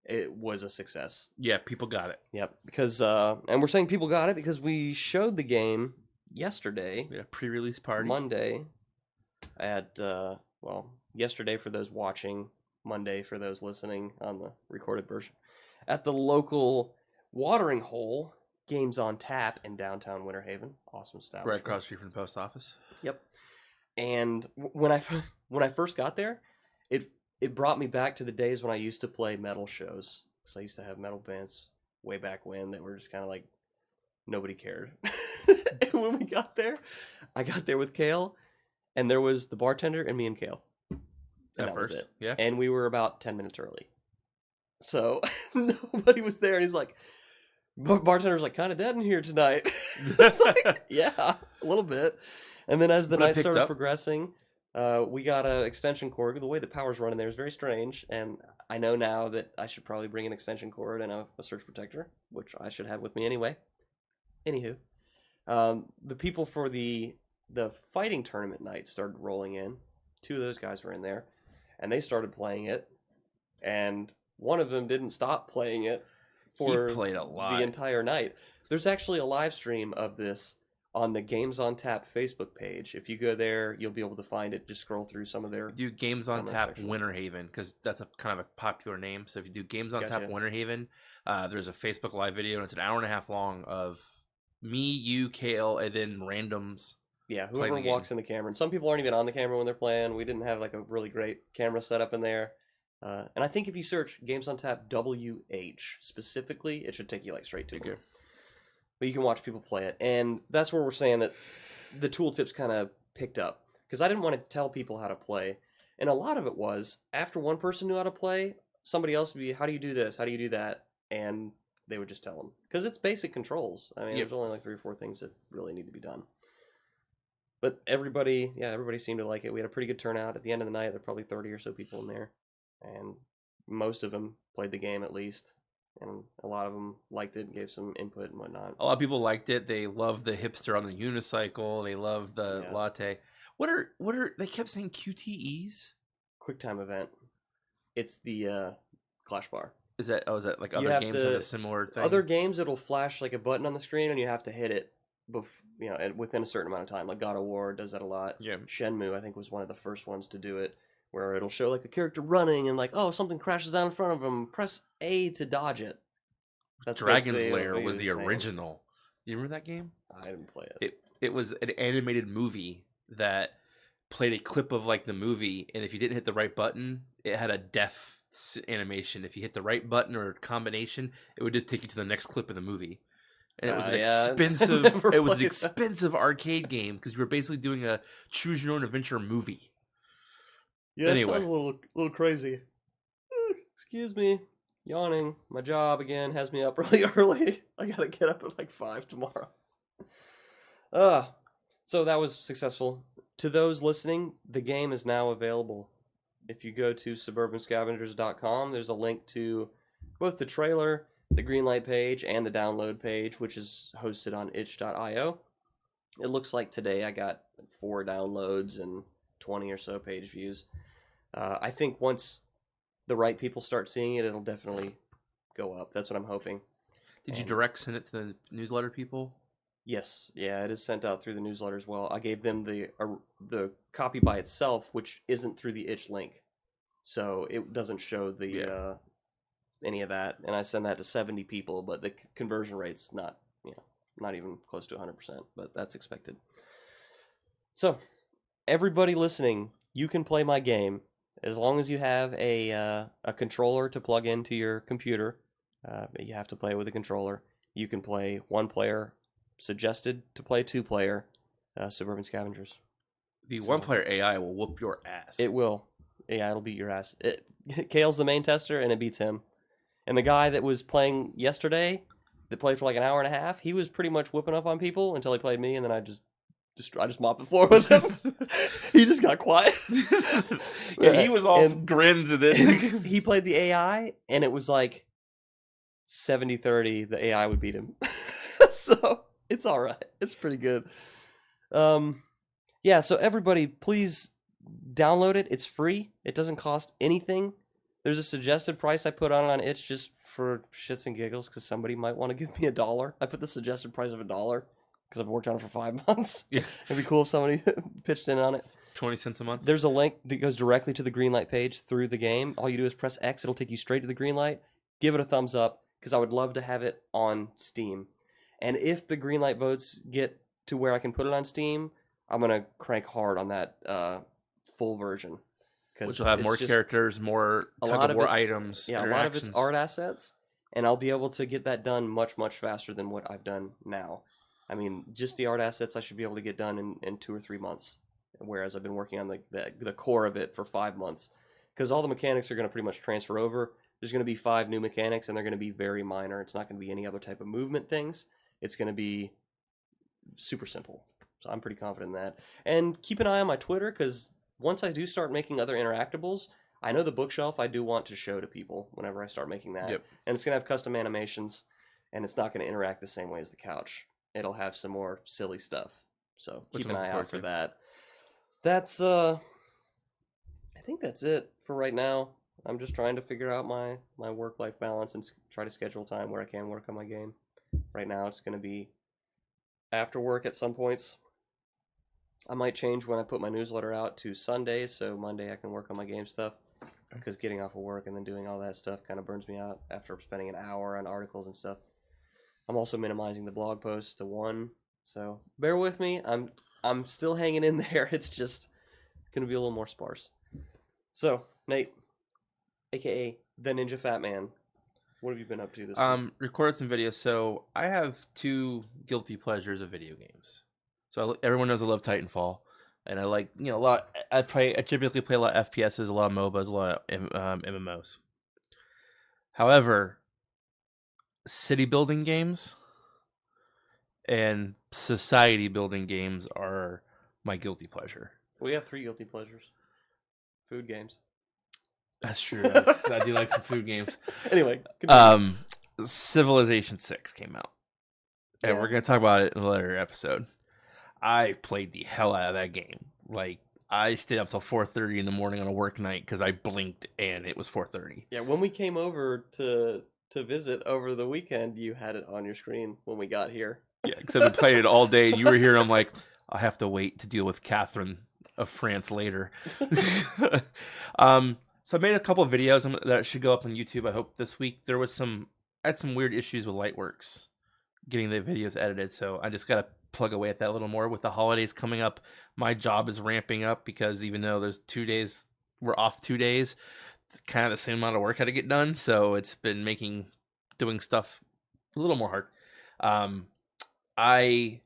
it was a success. Yeah, people got it. Yep, because and we're saying people got it because we showed the game yesterday. Yeah, pre-release party. Monday at yesterday for those watching, Monday for those listening on the recorded version, at the local watering hole, Games on Tap in downtown Winter Haven. Awesome establishment. Right across the street from the post office. Yep. And when I first got there, it brought me back to the days when I used to play metal shows. Because I used to have metal bands way back when that were just kind of like, nobody cared. And when we got there, I got there with Kale, and there was the bartender and me and Kale. And at that first, was it. yeah. And we were about 10 minutes early. So nobody was there, and he's like, bartender's like, kind of dead in here tonight. It's like, yeah, a little bit. And then as the night started progressing, we got an extension cord. The way the power's running there is very strange, and I know now that I should probably bring an extension cord and a surge protector, which I should have with me anyway. Anywho, the people for the fighting tournament night started rolling in. 2 of those guys were in there, and they started playing it, and one of them didn't stop playing it He for played a lot. the entire night. There's actually a live stream of this on the Games on Tap Facebook page. If you go there, you'll be able to find it. Just scroll through some of their Do Games on Tap section. Winter Haven, because that's a kind of a popular name. So if you do Games on Tap Winter Haven, there's a Facebook live video, and it's an hour and a half long of me, you, KL, and then randoms. Yeah, whoever walks in the camera. And some people aren't even on the camera when they're playing. We didn't have like a really great camera setup in there. And I think if you search Games on Tap WH specifically, it should take you like straight to it. But you can watch people play it. And that's where we're saying that the tooltips kind of picked up. Because I didn't want to tell people how to play. And a lot of it was, after one person knew how to play, somebody else would be, how do you do this? How do you do that? And they would just tell them. Because it's basic controls. I mean, there's only like 3 or 4 things that really need to be done. But everybody seemed to like it. We had a pretty good turnout. At the end of the night, there were probably 30 or so people in there. And most of them played the game at least. And a lot of them liked it and gave some input and whatnot. A lot of people liked it. They loved the hipster on the unicycle. They loved the latte. What are they kept saying QTEs? QuickTime event. It's the Clash Bar. Is that like other games have a similar thing? Other games it'll flash like a button on the screen and you have to hit it within a certain amount of time. Like God of War does that a lot. Yeah. Shenmue I think was one of the first ones to do it, where it'll show like a character running and like, oh, something crashes down in front of him. Press A to dodge it. That's Dragon's Lair was the original. You remember that game? I didn't play it. It was an animated movie that played a clip of like the movie, and if you didn't hit the right button, it had a death animation. If you hit the right button or combination, it would just take you to the next clip of the movie. And it was expensive. It was an expensive arcade game because you were basically doing a choose your own adventure movie. Yeah, anyway. That sounds a little crazy. Excuse me. Yawning. My job again has me up really early. I gotta get up at like 5 tomorrow. So that was successful. To those listening, the game is now available. If you go to suburbanscavengers.com, there's a link to both the trailer, the Greenlight page, and the download page, which is hosted on itch.io. It looks like today I got 4 downloads and 20 or so page views. I think once the right people start seeing it, it'll definitely go up. That's what I'm hoping. Did you direct send it to the newsletter people? Yes. Yeah, it is sent out through the newsletter as well. I gave them the copy by itself, which isn't through the itch link. So it doesn't show the any of that. And I send that to 70 people, but the conversion rate's not even close to 100%, but that's expected. So, everybody listening, you can play my game. As long as you have a controller to plug into your computer, you have to play with a controller. You can play 1 player, suggested to play 2 player, Suburban Scavengers. The 1 player AI will whoop your ass. It will. Yeah, it'll beat your ass. Kale's the main tester, and it beats him. And the guy that was playing yesterday, that played for like an hour and a half, he was pretty much whipping up on people until he played me, and then I just mopped the floor with him. He just got quiet. He was all grins and then he played the AI, and it was like 70-30. The AI would beat him. So it's all right. It's pretty good. Yeah. So everybody, please download it. It's free. It doesn't cost anything. There's a suggested price I put on itch just for shits and giggles because somebody might want to give me $1. I put the suggested price of $1 because I've worked on it for 5 months. Yeah. It'd be cool if somebody pitched in on it. 20 cents a month. There's a link that goes directly to the Greenlight page through the game. All you do is press X. It'll take you straight to the Greenlight. Give it a thumbs up because I would love to have it on Steam. And if the Greenlight votes get to where I can put it on Steam, I'm going to crank hard on that full version. Which will have more characters, more tug-of-war items, a lot of it's art assets, and I'll be able to get that done much, much faster than what I've done now. I mean, just the art assets I should be able to get done in 2 or 3 months, whereas I've been working on the core of it for 5 months. Because all the mechanics are going to pretty much transfer over. There's going to be 5 new mechanics, and they're going to be very minor. It's not going to be any other type of movement things. It's going to be super simple. So I'm pretty confident in that. And keep an eye on my Twitter, because once I do start making other interactables, I know the bookshelf I do want to show to people whenever I start making that. Yep. And it's going to have custom animations, and it's not going to interact the same way as the couch. It'll have some more silly stuff. So keep an eye out for that. That's, I think that's it for right now. I'm just trying to figure out my work-life balance and try to schedule time where I can work on my game. Right now, it's going to be after work at some points. I might change when I put my newsletter out to Sundays, so Monday I can work on my game stuff. Because getting off of work and then doing all that stuff kind of burns me out after spending an hour on articles and stuff. I'm also minimizing the blog posts to one, so bear with me. I'm still hanging in there. It's just gonna be a little more sparse. So, Nate, aka the Ninja Fat Man, what have you been up to this week? Recorded some videos. So I have two guilty pleasures of video games. So everyone knows I love Titanfall, and I like a lot. I typically play a lot of FPSs, a lot of MOBAs, a lot of MMOs. However, city building games and society building games are my guilty pleasure. We have three guilty pleasures. Food games. That's true. I do like some food games. Anyway, continue. Civilization 6 came out. And we're going to talk about it in a later episode. I played the hell out of that game. Like, I stayed up till 4:30 in the morning on a work night because I blinked and it was 4:30. Yeah, when we came over to visit over the weekend, you had it on your screen when we got here. Yeah, except I played it all day. You were here, and I'm like, I have to wait to deal with Catherine of France later. So I made a couple of videos that should go up on YouTube, I hope, this week. I had some weird issues with Lightworks getting the videos edited, so I just got to plug away at that a little more. With the holidays coming up, my job is ramping up because even though there's 2 days, we're off 2 days, it's kind of the same amount of work had to get done, so it's been making doing stuff a little more hard. I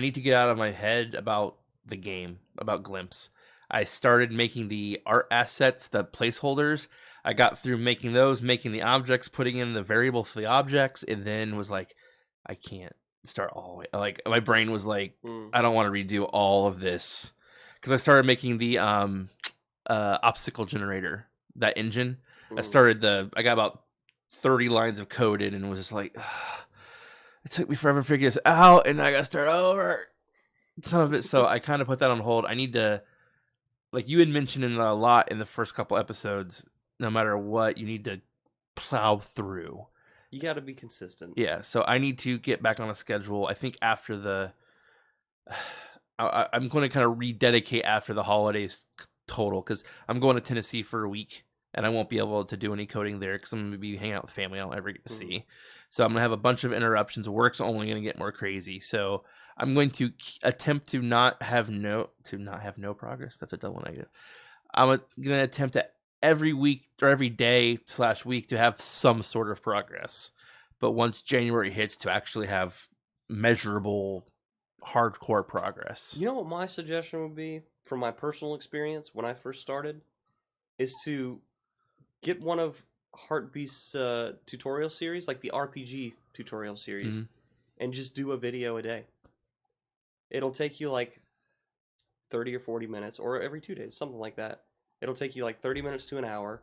need to get out of my head about the game, about Glimpse. I started making the art assets, the placeholders. I got through making those, making the objects, putting in the variables for the objects, and then was like, I can't start all the way. Like, my brain was like, I don't want to redo all of this. Because I started making the obstacle generator, that engine. I got about 30 lines of code in and was just like, it took me forever to figure this out, and I got to start over. Some of it. So I kind of put that on hold. I need to, like you had mentioned a lot in the first couple episodes, no matter what, you need to plow through. You got to be consistent. Yeah. So I need to get back on a schedule. I think after I'm going to kind of rededicate after the holidays total, because I'm going to Tennessee for a week. And I won't be able to do any coding there because I'm going to be hanging out with family I don't ever get to see. So I'm going to have a bunch of interruptions. Work's only going to get more crazy. So I'm going to attempt to not have no progress. That's a double negative. I'm going to attempt to every week or every day / week to have some sort of progress. But once January hits, to actually have measurable, hardcore progress. You know what my suggestion would be, from my personal experience when I first started, is to get one of Heartbeast's tutorial series, like the RPG tutorial series, and just do a video a day. It'll take you like 30 or 40 minutes, or every 2 days, something like that. It'll take you like 30 minutes to an hour,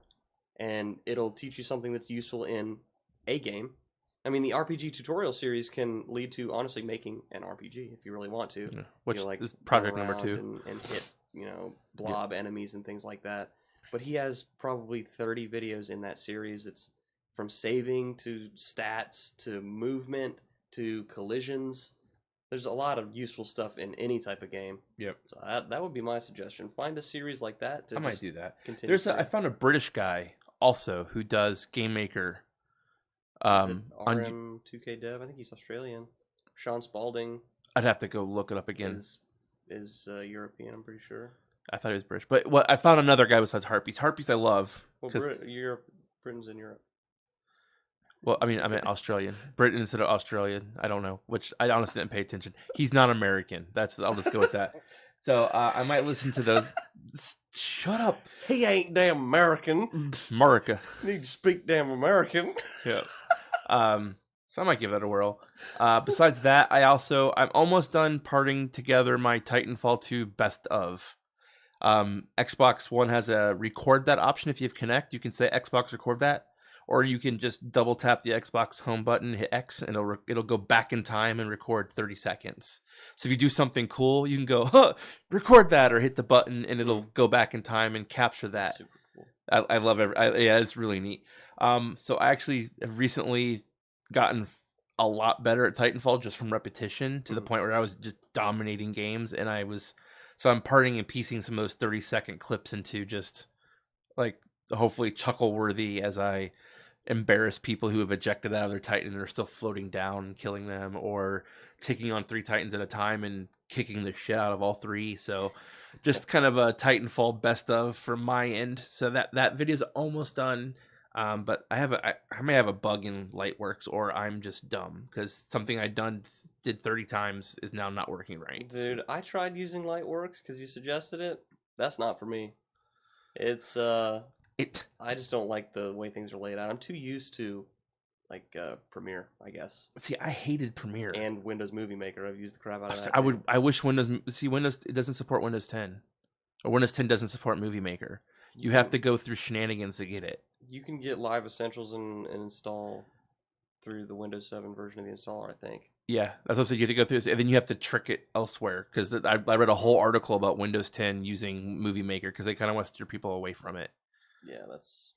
and it'll teach you something that's useful in a game. I mean, the RPG tutorial series can lead to, honestly, making an RPG if you really want to. Yeah. Which is project number 2. And hit, blob enemies and things like that. But he has probably 30 videos in that series. It's from saving to stats to movement to collisions. There's a lot of useful stuff in any type of game. Yep. So that would be my suggestion. Find a series like that. I might do that. Continue. I found a British guy also who does Game Maker. RM2K Dev. I think he's Australian. Sean Spalding. I'd have to go look it up again. Is European, I'm pretty sure. I thought he was British, but I found another guy besides Harpies. Harpies I love. Well, Britain's in Europe. Well, I mean Australian. Britain instead of Australian. I don't know, which I honestly didn't pay attention. He's not American. I'll just go with that. So I might listen to those. Shut up. He ain't damn American. America. Need to speak damn American. Yeah. So I might give that a whirl. Besides that, I'm almost done parting together my Titanfall 2 best of. Xbox One has a record that option. If you have Kinect, you can say Xbox record that, or you can just double tap the Xbox home button, hit X, and it'll go back in time and record 30 seconds. So if you do something cool, you can go, record that, or hit the button, and it'll go back in time and capture that. Super cool. I love it. Yeah, it's really neat. So I actually have recently gotten a lot better at Titanfall just from repetition to the point where I was just dominating games, and so I'm parting and piecing some of those 30-second clips into just like hopefully chuckle worthy as I embarrass people who have ejected out of their Titan and are still floating down and killing them, or taking on 3 Titans at a time and kicking the shit out of all 3. So just kind of a Titanfall best of from my end. So that video's almost done. But I may have a bug in Lightworks, or I'm just dumb because something I did 30 times is now not working right. Dude, I tried using Lightworks because you suggested it. That's not for me. It's I just don't like the way things are laid out. I'm too used to like Premiere, I guess. See, I hated Premiere and Windows Movie Maker. I've used the crap out of that. I wish Windows. See, Windows, it doesn't support Windows 10, or Windows 10 doesn't support Movie Maker. You have to go through shenanigans to get it. You can get Live Essentials and install through the Windows 7 version of the installer, I think. Yeah, that's what you have to go through, and then you have to trick it elsewhere. Because I read a whole article about Windows 10 using Movie Maker because they kind of want to steer people away from it. Yeah, that's.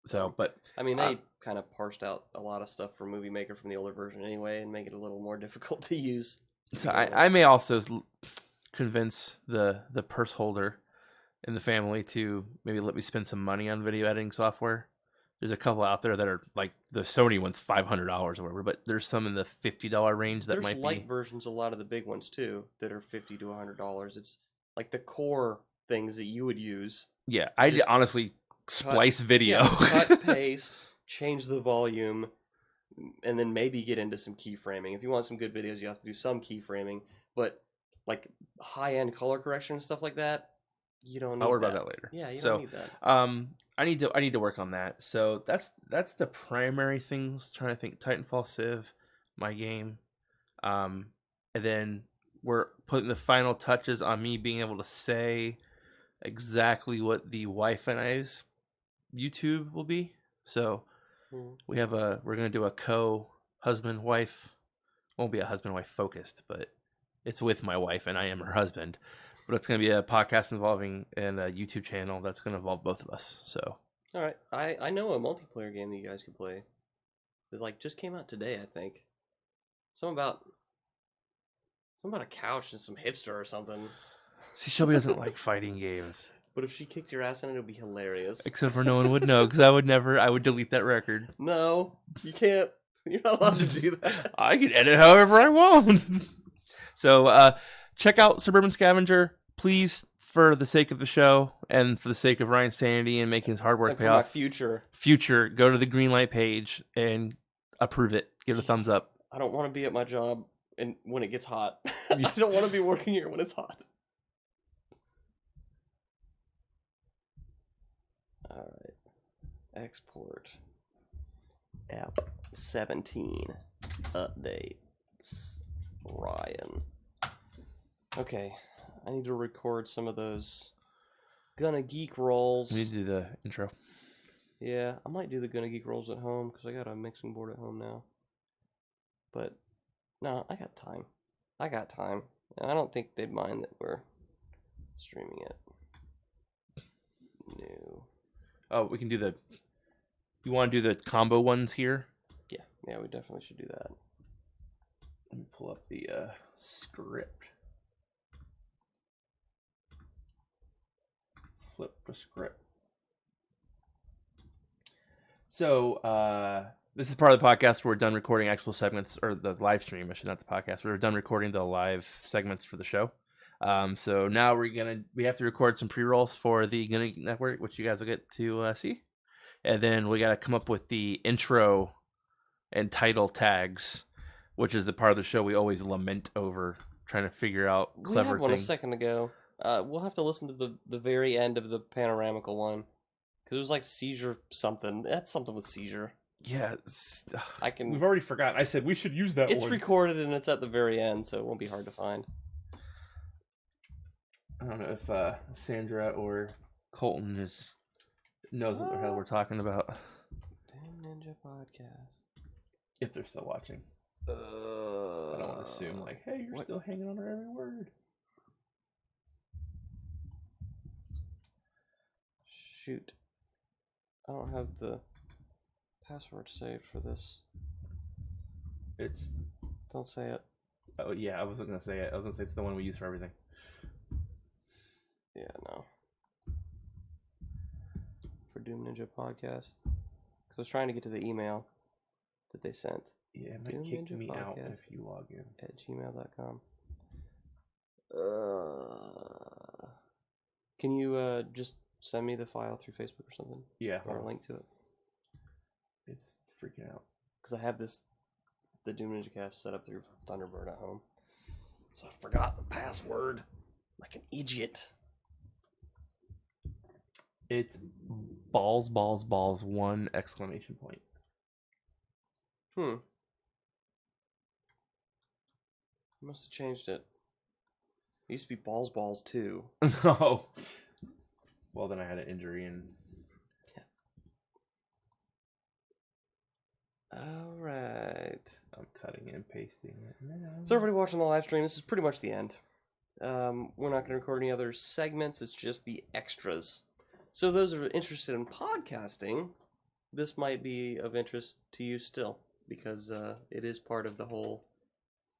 So, but I mean, they kind of parsed out a lot of stuff from Movie Maker from the older version anyway, and make it a little more difficult to use. So I may also convince the purse holder in the family to maybe let me spend some money on video editing software. There's a couple out there that are like the Sony one's $500 or whatever, but there's some in the $50 range that might be. There's light versions, a lot of the big ones too, that are $50 to $100. It's like the core things that you would use. Yeah, I honestly splice video. Yeah, cut, paste, change the volume, and then maybe get into some keyframing. If you want some good videos, you have to do some keyframing. But like high-end color correction and stuff like that, you don't need I'll worry about that later. Yeah, you don't need that. I need to work on that. So that's the primary things. Trying to think. Titanfall, Civ, my game, and then we're putting the final touches on me being able to say exactly what the wife and I's YouTube will be. So we're gonna do a co-husband wife. Won't be a husband wife focused, but it's with my wife and I am her husband. But it's gonna be a podcast involving and a YouTube channel that's gonna involve both of us. So all right, I know a multiplayer game that you guys can play. That like just came out today, I think. Something about a couch and some hipster or something. See, Shelby doesn't like fighting games. But if she kicked your ass in it, would be hilarious. Except for no one would know, because I would delete that record. No, you can't. You're not allowed to do that. I can edit however I want. So check out Suburban Scavenger, please, for the sake of the show and for the sake of Ryan's sanity and making his hard work pay off. My future, go to the Greenlight page and approve it. Give it a thumbs up. I don't want to be at my job when it gets hot. I don't want to be working here when it's hot. All right. Export. App 17. Updates. Ryan. Okay. I need to record some of those Gonna Geek rolls. We need to do the intro. Yeah, I might do the Gonna Geek rolls at home because I got a mixing board at home now. But, no, I got time. And I don't think they'd mind that we're streaming it. New. Oh, we can do the... You want to do the combo ones here? Yeah, we definitely should do that. Let me pull up the script. Flip the script. So, this is part of the podcast where we're done recording actual segments, or the live stream, I should not the podcast. We're done recording the live segments for the show. So now we have to record some pre-rolls for the Gonna Geek Network, which you guys will get to see. And then we got to come up with the intro and title tags, which is the part of the show we always lament over, trying to figure out clever things. We had one a second ago. We'll have to listen to the very end of the Panoramical one. Because it was like seizure something. That's something with seizure. Yeah. We've already forgotten. I said we should use that one. It's recorded and it's at the very end, so it won't be hard to find. I don't know if Sandra or Colton knows what the hell we're talking about. Damn Ninja Podcast. If they're still watching. I don't want to assume, like, hey, you're still hanging on to every word. Shoot. I don't have the password saved for this. It's... Don't say it. Oh, yeah, I wasn't going to say it. I was going to say it's the one we use for everything. Yeah, no. For Doom Ninja Podcast. Because I was trying to get to the email that they sent. Yeah, it might kick me out if you log in. At gmail.com. Can you just send me the file through Facebook or something? Yeah. Or a link to it? It's freaking out. Because I have the Doom Ninja Cast set up through Thunderbird at home. So I forgot the password. Like an idiot. It's balls, 1 exclamation point. Must have changed it. It used to be balls 2. No. Well, then I had an injury and... Yeah. Alright. I'm cutting and pasting it now. So everybody watching the live stream, this is pretty much the end. We're not going to record any other segments. It's just the extras. So those who are interested in podcasting, this might be of interest to you still. Because it is part of the whole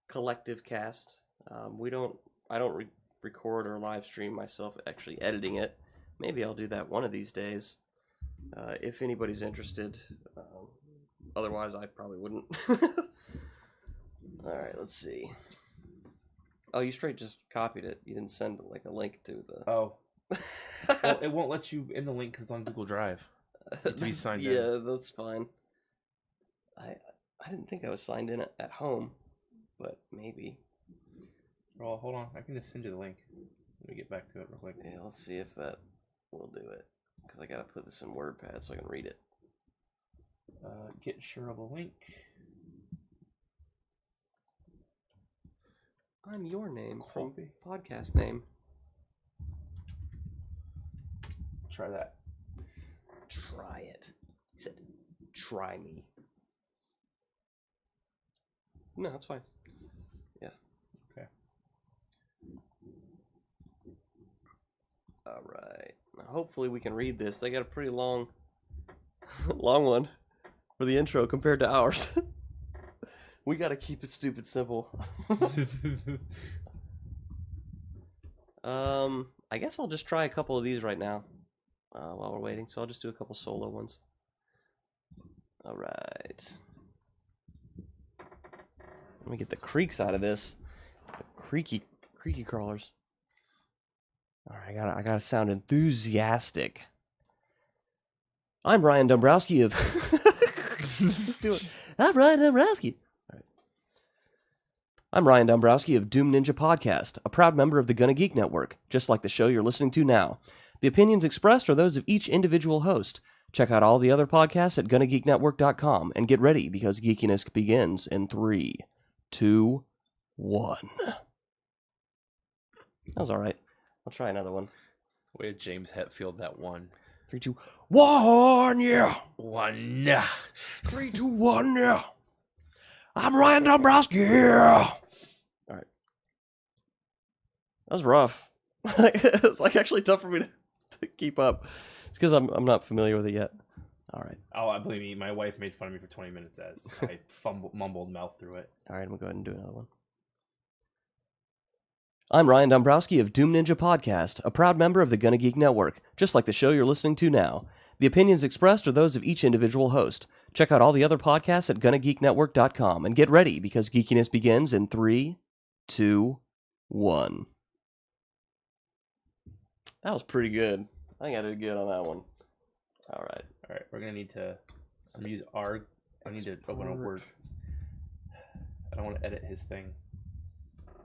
collective cast. I don't record or live stream myself actually editing it. Maybe I'll do that one of these days. If anybody's interested. Otherwise, I probably wouldn't. Alright, let's see. Oh, you straight just copied it. You didn't send like a link to the... Oh. Well, it won't let you in the link because it's on Google Drive. To be signed in. Yeah, that's fine. I didn't think I was signed in at home, but maybe. Well, hold on. I can just send you the link. Let me get back to it real quick. Yeah, let's see if that will do it. Because I gotta put this in WordPad so I can read it. Get shareable link. I'm your name from podcast name. Try that. Try it. He said, try me. No, that's fine. Yeah. Okay. Alright. Hopefully we can read this. They got a pretty long one for the intro compared to ours. We gotta keep it stupid simple. I guess I'll just try a couple of these right now while we're waiting. So I'll just do a couple solo ones. Alright. Let me get the creaks out of this. The creaky crawlers. Alright, I gotta sound enthusiastic. I'm Ryan Dombrowski of... Let's do it. I'm Ryan Dombrowski. Right. I'm Ryan Dombrowski of Doom Ninja Podcast, a proud member of the Gonna Geek Network, just like the show you're listening to now. The opinions expressed are those of each individual host. Check out all the other podcasts at GonnaGeekNetwork.com and get ready because geekiness begins in 3, 2, 1. That was alright. I'll try another one. Way did James Hetfield that one? 3, 2, 1, yeah! 1, yeah! 3, 2, 1, yeah! I'm Ryan Dombrowski, yeah! Alright. That was rough. It's like actually tough for me to keep up. It's because I'm not familiar with it yet. Alright. Oh, I believe me, my wife made fun of me for 20 minutes as I mumbled mouth through it. Alright, I'm gonna go ahead and do another one. I'm Ryan Dombrowski of Doom Ninja Podcast, a proud member of the Gonna Geek Network, just like the show you're listening to now. The opinions expressed are those of each individual host. Check out all the other podcasts at GonnaGeekNetwork.com and get ready because geekiness begins in 3, 2, 1. That was pretty good. I think I did good on that one. Alright. Alright, we're gonna need to use I need to open a Word. I don't want to edit his thing.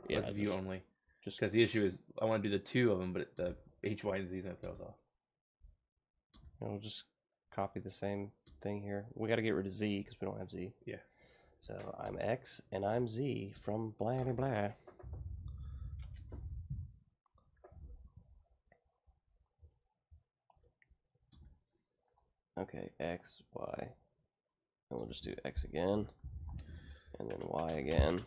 Yeah, it's view only. Just because the issue is I want to do the 2 of them, but the H, Y, and Z is going to throw us off. We'll just copy the same thing here. We got to get rid of Z because we don't have Z. Yeah. So I'm X and I'm Z from blah blah blah. Okay, X, Y. And we'll just do X again. And then Y again.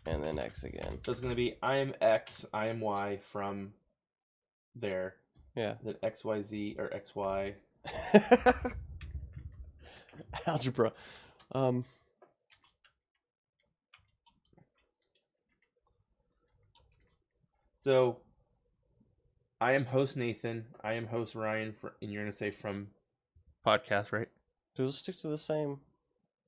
And then X again. So it's going to be I am X, I am Y from there. Yeah. Then XYZ or XY. Algebra. So I am host Nathan. I am host Ryan. And you're going to say from podcast, right? So we'll stick to the same.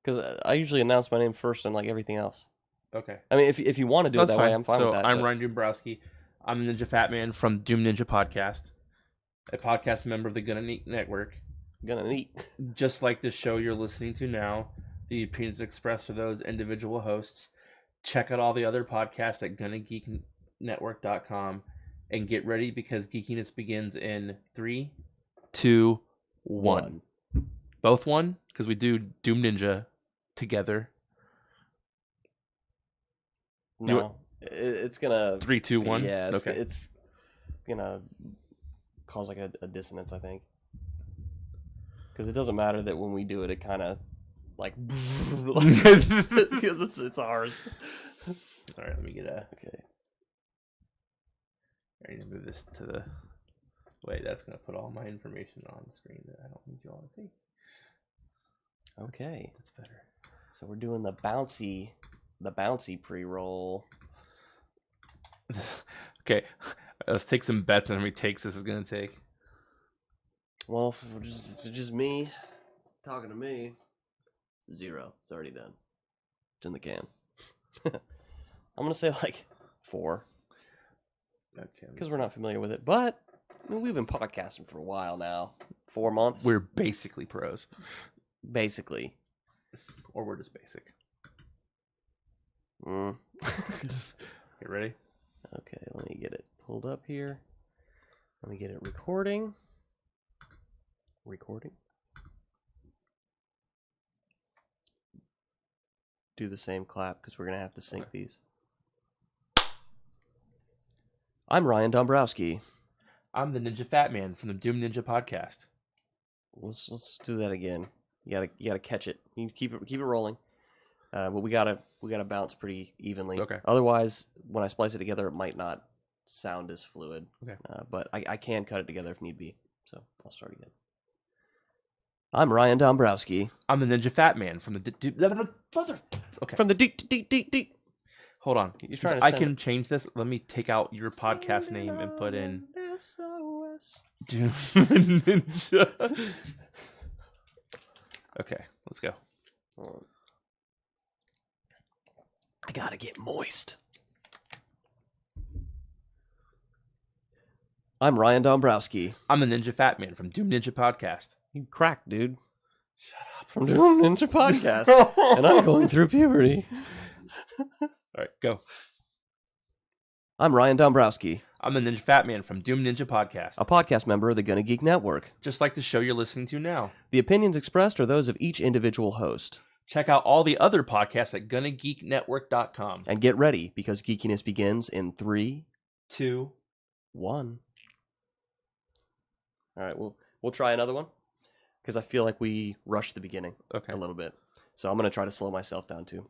Because I usually announce my name first and like everything else. Okay. I mean, if you want to do it that way, I'm fine with that. So I'm Ryan Dombrowski. I'm Ninja Fat Man from Doom Ninja Podcast, a podcast member of the Gonna Geek Network. Gonna neat. Just like the show you're listening to now, the opinions expressed for those individual hosts. Check out all the other podcasts at GonnaGeekNetwork.com and get ready because geekiness begins in 3, 2, 1. Both one? Because we do Doom Ninja together. No, it's gonna 3, 2, 1. Yeah, it's, okay. It's gonna cause like a dissonance, I think, because it doesn't matter that when we do it, it kind of like because it's ours. All right, let me get a. Okay. I need to move this to the. Wait, that's gonna put all my information on the screen that I don't need you all to see. Okay, that's better. So we're doing the bouncy pre-roll. Okay, let's take some bets on how many takes this is gonna take. Well, if it's just me talking to me, 0. It's already done. It's in the can. I'm gonna say like 4. Okay. Because we're not familiar with it, but I mean, we've been podcasting for a while now. 4 months. We're basically pros. Basically. Or we're just basic. Mm. You ready? Okay, let me get it pulled up here. Let me get it recording. Do the same clap because we're going to have to sync these. I'm Ryan Dombrowski. I'm the Ninja Fat Man from the Doom Ninja Podcast. Let's do that again. You gotta catch it. You keep it rolling. But we gotta bounce pretty evenly. Okay. Otherwise, when I splice it together, it might not sound as fluid. Okay. But I can cut it together if need be. So I'll start again. I'm Ryan Dombrowski. I'm the Ninja Fat Man from the okay. From the deep. Hold on. You're trying to I can change this. Let me take out your podcast name and put in SOS. Doom Ninja. Okay, let's go. I gotta get moist. I'm Ryan Dombrowski. I'm the Ninja Fat Man from Doom Ninja Podcast. You cracked, dude. Shut up. From Doom Ninja Podcast. And I'm going through puberty. All right, go. I'm Ryan Dombrowski. I'm the Ninja Fat Man from Doom Ninja Podcast, a podcast member of the Gonna Geek Network. Just like the show you're listening to now. The opinions expressed are those of each individual host. Check out all the other podcasts at GonnaGeekNetwork.com. And get ready, because geekiness begins in 3, 2, 1. All right, we'll try another one, because I feel like we rushed the beginning a little bit. So I'm going to try to slow myself down too.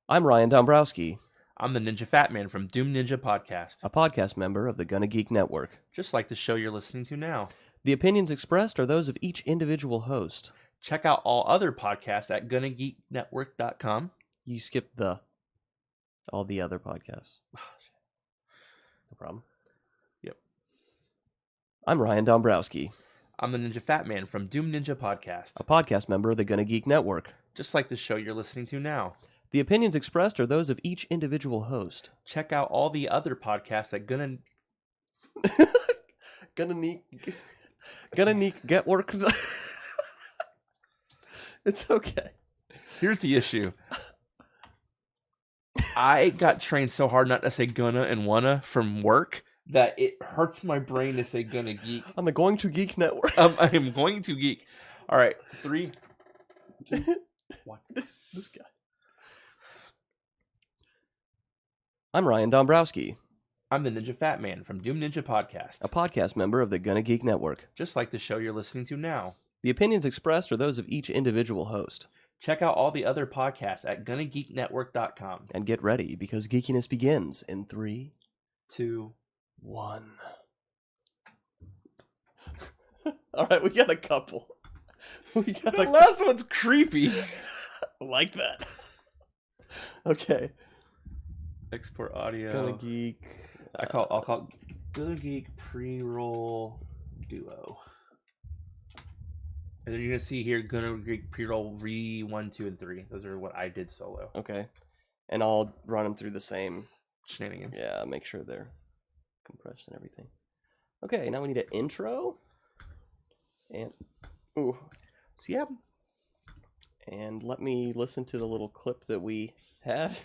I'm Ryan Dombrowski. I'm the Ninja Fat Man from Doom Ninja Podcast, a podcast member of the Gonna Geek Network. Just like the show you're listening to now. The opinions expressed are those of each individual host. Check out all other podcasts at GonnaGeekNetwork.com. You skipped all the other podcasts. No problem. Yep. I'm Ryan Dombrowski. I'm the Ninja Fat Man from Doom Ninja Podcast, a podcast member of the Gonna Geek Network. Just like the show you're listening to now. The opinions expressed are those of each individual host. Check out all the other podcasts at Gonna Geek Network. It's okay. Here's the issue. I got trained so hard not to say gonna and wanna from work that it hurts my brain to say Gonna Geek. On the Going to Geek Network. I am going to geek. All right, 3, 2, 1. This guy. I'm Ryan Dombrowski. I'm the Ninja Fat Man from Doom Ninja Podcast, a podcast member of the Gonna Geek Network. just like the show you're listening to now. The opinions expressed are those of each individual host. Check out all the other podcasts at GonnaGeekNetwork.com. And get ready, because geekiness begins in 3, 2, 1. All right, we got a couple. The last one's creepy. Like that. Okay. Export audio. Gonna Geek. I'll call it Gonna Geek pre-roll duo. And then you're gonna see here Gonna Geek pre-roll 1, 2, and 3. Those are what I did solo. Okay. And I'll run them through the same Shenanigans. Yeah, make sure they're compressed and everything. Okay, now we need an intro. And ooh. So yeah. And let me listen to the little clip that we had.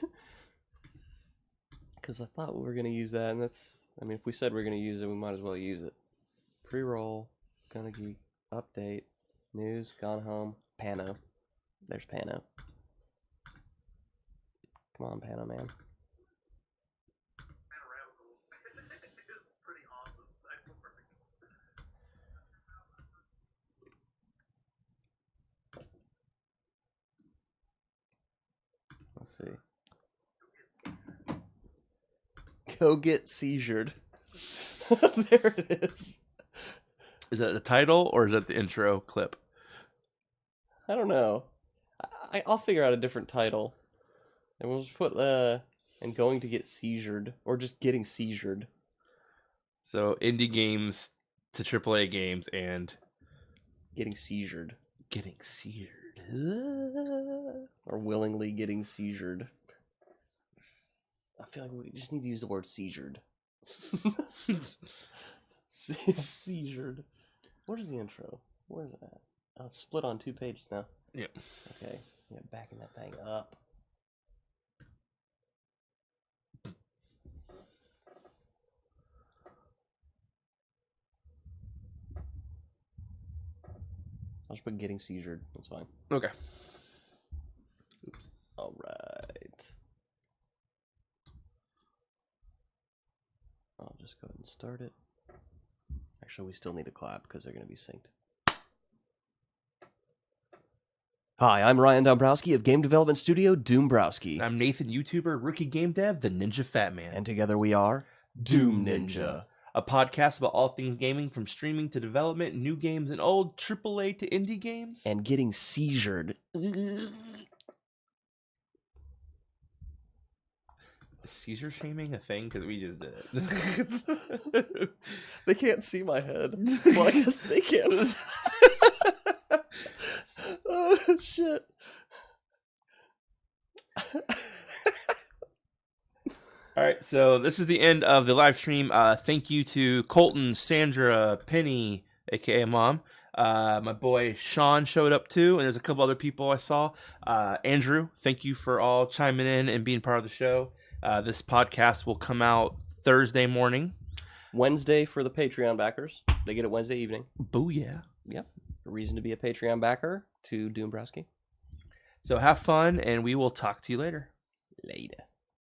Because I thought we were going to use that, and that's... I mean, if we said we are going to use it, we might as well use it. Pre-roll, Gonna Geek, update, news, gone home, Pano. There's Pano. Come on, Pano, man. Panoramical is pretty awesome. Let's see. Go get seizured. There it is. Is that the title or is that the intro clip? I don't know. I'll figure out a different title. And we'll just put, and going to get seizured. Or just getting seizured. So indie games to AAA games and Getting seizured. getting seared. Or willingly getting seizured. I feel like we just need to use the word seizured. Seizured. What is the intro? Where is it at? Oh, it's split on 2 pages now. Yeah. Okay. Yeah, backing that thing up. I'll just put getting seizured. That's fine. Okay. Oops. All right. I'll just go ahead and start it. Actually, we still need a clap because they're going to be synced. Hi, I'm Ryan Dombrowski of game development studio Doombrowski. I'm Nathan, YouTuber, rookie game dev, the Ninja Fat Man. And together we are Doom Ninja. A podcast about all things gaming, from streaming to development, new games and old, AAA to indie games. And getting seizured. Is seizure shaming a thing? Because we just did it. They can't see my head. Well, I guess they can. Oh, shit. All right, so this is the end of the live stream. Thank you to Colton, Sandra, Penny, aka Mom. My boy Sean showed up too, and there's a couple other people I saw. Andrew, thank you for all chiming in and being part of the show. This podcast will come out Thursday morning. Wednesday for the Patreon backers. They get it Wednesday evening. Booyah. Yep. A reason to be a Patreon backer to Doombrowski. So have fun, and we will talk to you later. Later.